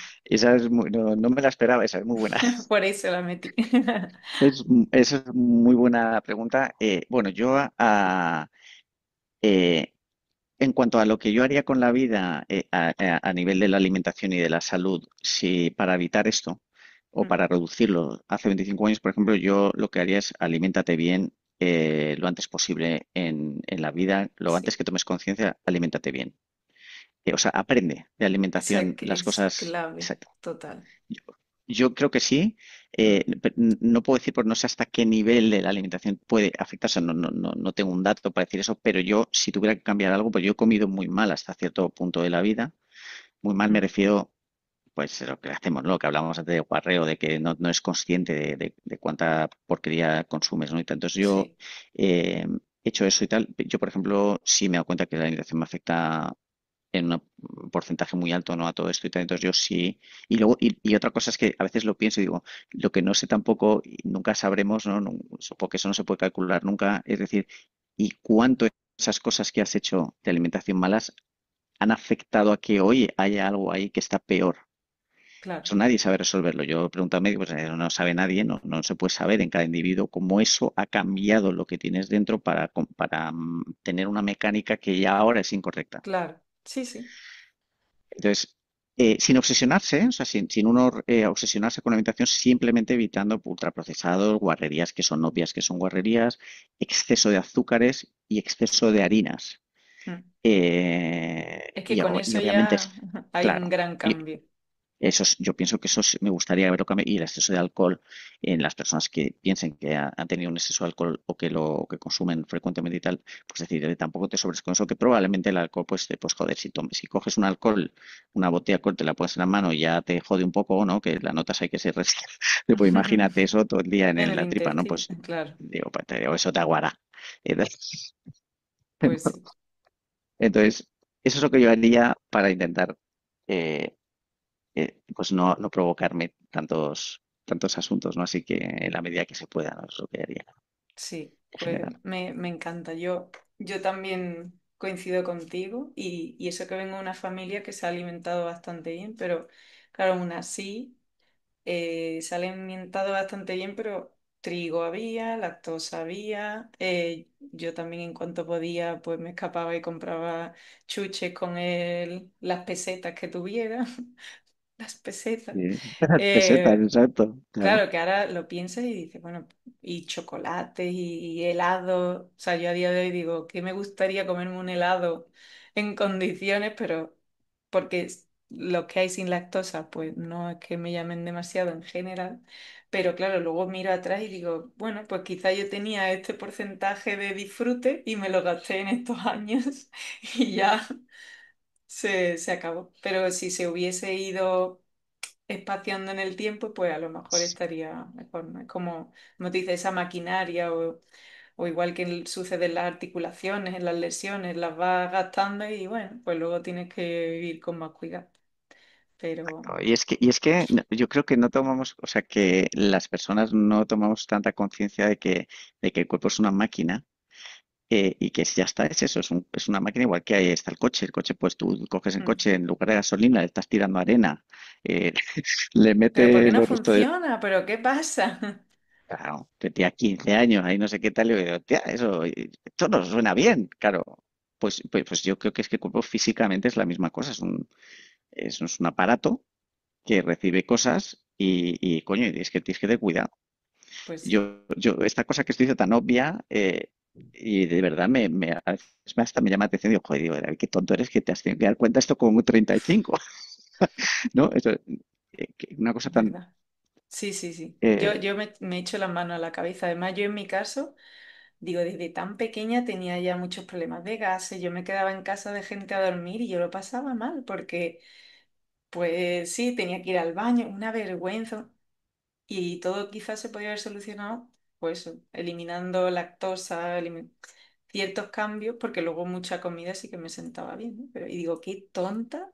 Speaker 1: No me la esperaba, esa es muy buena.
Speaker 2: Por eso la metí.
Speaker 1: Esa es muy buena pregunta. Bueno, eh, en cuanto a lo que yo haría con la vida, a nivel de la alimentación y de la salud, si para evitar esto o
Speaker 2: Mm.
Speaker 1: para reducirlo, hace 25 años, por ejemplo, yo lo que haría es aliméntate bien, lo antes posible en la vida, lo antes
Speaker 2: Sí,
Speaker 1: que tomes conciencia, aliméntate bien. O sea, aprende de
Speaker 2: eso
Speaker 1: alimentación
Speaker 2: que
Speaker 1: las
Speaker 2: es
Speaker 1: cosas.
Speaker 2: clave, total.
Speaker 1: Yo, yo creo que sí.
Speaker 2: Mm.
Speaker 1: No puedo decir, pues no sé hasta qué nivel de la alimentación puede afectar. O sea, no tengo un dato para decir eso, pero yo, si tuviera que cambiar algo, pues yo he comido muy mal hasta cierto punto de la vida. Muy mal me
Speaker 2: Mm.
Speaker 1: refiero, pues, a lo que hacemos, ¿no? Lo que hablábamos antes de guarreo, de que no es consciente de cuánta porquería consumes, ¿no? Y tal. Entonces yo
Speaker 2: Sí,
Speaker 1: he hecho eso y tal. Yo, por ejemplo, sí me he dado cuenta que la alimentación me afecta en un porcentaje muy alto, ¿no? A todo esto y tal. Entonces yo sí. Y luego, y otra cosa es que a veces lo pienso y digo, lo que no sé tampoco, y nunca sabremos, ¿no? Supongo que eso no se puede calcular nunca. Es decir, ¿y cuánto esas cosas que has hecho de alimentación malas han afectado a que hoy haya algo ahí que está peor.
Speaker 2: claro,
Speaker 1: Eso nadie sabe resolverlo. Yo pregunto a médicos, pues no sabe nadie, no se puede saber en cada individuo cómo eso ha cambiado lo que tienes dentro para tener una mecánica que ya ahora es incorrecta.
Speaker 2: claro. Sí, sí.
Speaker 1: Entonces, sin obsesionarse, o sea, sin uno obsesionarse con la alimentación, simplemente evitando ultraprocesados, guarrerías que son obvias que son guarrerías, exceso de azúcares y exceso de harinas.
Speaker 2: Mm. Es que con
Speaker 1: Y
Speaker 2: eso
Speaker 1: obviamente,
Speaker 2: ya hay un
Speaker 1: claro,
Speaker 2: gran cambio.
Speaker 1: yo pienso que me gustaría verlo cambiar. Y el exceso de alcohol en las personas que piensen que han tenido un exceso de alcohol o que lo que consumen frecuentemente y tal, pues decir, tampoco te sobres con eso, que probablemente el alcohol, pues joder, si coges un alcohol, una botella de alcohol, te la pones en la mano y ya te jode un poco, ¿no? Que las notas hay que ser resistentes. Pues imagínate eso todo el día
Speaker 2: En el
Speaker 1: la tripa, ¿no?
Speaker 2: intestino,
Speaker 1: Pues
Speaker 2: claro,
Speaker 1: digo, eso te aguará. Entonces,
Speaker 2: pues sí,
Speaker 1: entonces, eso es lo que yo haría para intentar eh, pues no provocarme tantos asuntos, ¿no? Así que en la medida que se pueda, ¿no? Es lo que haría
Speaker 2: sí,
Speaker 1: en
Speaker 2: pues
Speaker 1: general.
Speaker 2: me encanta. Yo también coincido contigo y eso que vengo de una familia que se ha alimentado bastante bien, pero claro, aún así se ha alimentado bastante bien, pero trigo había, lactosa había. Yo también en cuanto podía, pues me escapaba y compraba chuches con las pesetas que tuviera, las pesetas.
Speaker 1: Sí. Pesetas,
Speaker 2: Eh,
Speaker 1: exacto, claro.
Speaker 2: Claro que ahora lo piensas y dices, bueno, y chocolates y helado. O sea, yo a día de hoy digo que me gustaría comerme un helado en condiciones, pero porque los que hay sin lactosa, pues no es que me llamen demasiado en general. Pero claro, luego miro atrás y digo, bueno, pues quizá yo tenía este porcentaje de disfrute y me lo gasté en estos años y ya se acabó. Pero si se hubiese ido espaciando en el tiempo, pues a lo mejor estaría mejor, ¿no? Es como te dice, esa maquinaria o igual que sucede en las articulaciones, en las lesiones, las vas gastando y bueno, pues luego tienes que vivir con más cuidado. Pero
Speaker 1: Y es que yo creo que no tomamos, o sea, que las personas no tomamos tanta conciencia de que el cuerpo es una máquina. Y que ya está, es eso, es una máquina igual que ahí está el coche. El coche, pues tú coges el
Speaker 2: mm,
Speaker 1: coche en lugar de gasolina, le estás tirando arena, eh, le
Speaker 2: pero ¿por qué
Speaker 1: metes
Speaker 2: no
Speaker 1: los restos de.
Speaker 2: funciona? ¿Pero qué pasa?
Speaker 1: Claro, que tenía 15 años, ahí no sé qué tal, y yo digo, tía, esto no suena bien, claro. Pues yo creo que es que el cuerpo físicamente es la misma cosa, es un aparato que recibe cosas y coño, y es que tienes que tener cuidado.
Speaker 2: Pues sí,
Speaker 1: Esta cosa que estoy diciendo tan obvia, y de verdad a veces hasta me llama la atención, digo, joder, digo, David, qué tonto eres que te has tenido que dar cuenta de esto con un 35, ¿no? Una cosa tan.
Speaker 2: ¿verdad? Sí, sí, sí. Yo,
Speaker 1: eh,
Speaker 2: yo me echo las manos a la cabeza. Además, yo en mi caso, digo, desde tan pequeña tenía ya muchos problemas de gases. Yo me quedaba en casa de gente a dormir y yo lo pasaba mal porque pues sí, tenía que ir al baño, una vergüenza. Y todo quizás se podía haber solucionado, pues eso, eliminando lactosa, ciertos cambios, porque luego mucha comida sí que me sentaba bien, ¿no? Pero, y digo, qué tonta,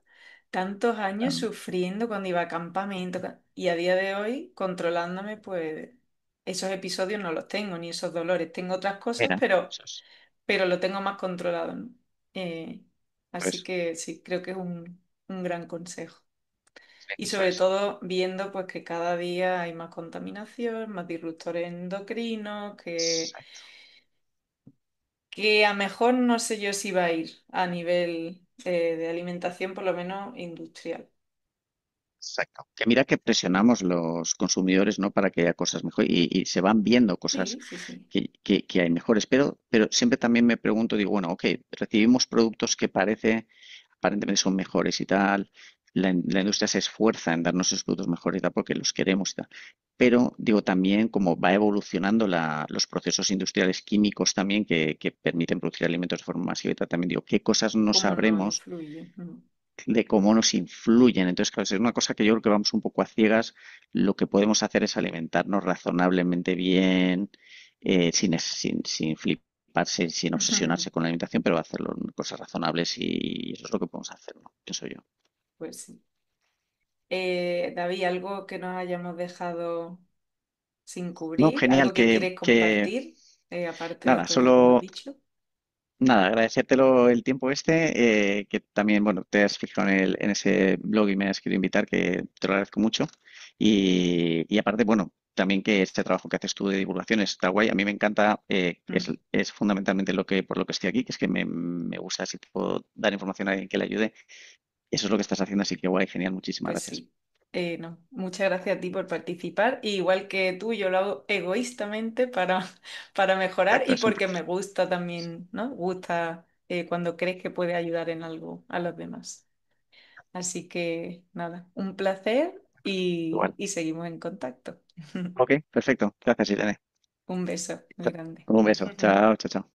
Speaker 2: tantos años sufriendo cuando iba a campamento. Y a día de hoy, controlándome, pues esos episodios no los tengo, ni esos dolores. Tengo otras cosas,
Speaker 1: Mira,
Speaker 2: pero lo tengo más controlado, ¿no? Eh, Así
Speaker 1: pues,
Speaker 2: que sí, creo que es un gran consejo. Y
Speaker 1: eso
Speaker 2: sobre
Speaker 1: es.
Speaker 2: todo viendo pues que cada día hay más contaminación, más disruptores endocrinos,
Speaker 1: Exacto,
Speaker 2: que a mejor no sé yo si va a ir a nivel de alimentación, por lo menos industrial.
Speaker 1: exacto. Que mira que presionamos los consumidores, ¿no? Para que haya cosas mejor y se van viendo cosas
Speaker 2: Sí, sí, sí.
Speaker 1: que hay mejores, pero siempre también me pregunto, digo, bueno, ok, recibimos productos que aparentemente son mejores y tal. La industria se esfuerza en darnos esos productos mejores y tal porque los queremos y tal. Pero digo también como va evolucionando los procesos industriales químicos también que permiten producir alimentos de forma masiva y tal, también digo, ¿qué cosas no
Speaker 2: ¿Cómo no
Speaker 1: sabremos
Speaker 2: influye?
Speaker 1: de cómo nos influyen? Entonces, claro, es una cosa que yo creo que vamos un poco a ciegas. Lo que podemos hacer es alimentarnos razonablemente bien, sin fliparse, sin obsesionarse con la alimentación, pero hacerlo en cosas razonables y eso es lo que podemos hacer, ¿no? Pienso yo.
Speaker 2: Pues sí. David, ¿algo que nos hayamos dejado sin
Speaker 1: No,
Speaker 2: cubrir?
Speaker 1: genial,
Speaker 2: ¿Algo que
Speaker 1: que,
Speaker 2: quieres
Speaker 1: que
Speaker 2: compartir, aparte de
Speaker 1: nada,
Speaker 2: todo lo que hemos
Speaker 1: solo
Speaker 2: dicho?
Speaker 1: Nada, agradecértelo el tiempo que también, bueno, te has fijado en ese blog y me has querido invitar, que te lo agradezco mucho. Y aparte, bueno, también que este trabajo que haces tú de divulgación está guay. A mí me encanta,
Speaker 2: Mm.
Speaker 1: es fundamentalmente por lo que estoy aquí, que es que me gusta si te puedo dar información a alguien que le ayude. Eso es lo que estás haciendo, así que guay, genial, muchísimas
Speaker 2: Pues
Speaker 1: gracias.
Speaker 2: sí. No, muchas gracias a ti por participar. Y igual que tú, yo lo hago egoístamente para mejorar
Speaker 1: Exacto,
Speaker 2: y
Speaker 1: es un
Speaker 2: porque
Speaker 1: plus.
Speaker 2: me gusta también, ¿no? Gusta cuando crees que puede ayudar en algo a los demás. Así que nada, un placer
Speaker 1: Igual.
Speaker 2: y seguimos en contacto.
Speaker 1: Ok, perfecto. Gracias, Irene.
Speaker 2: Un beso muy grande.
Speaker 1: Un beso. Chao, chao, chao.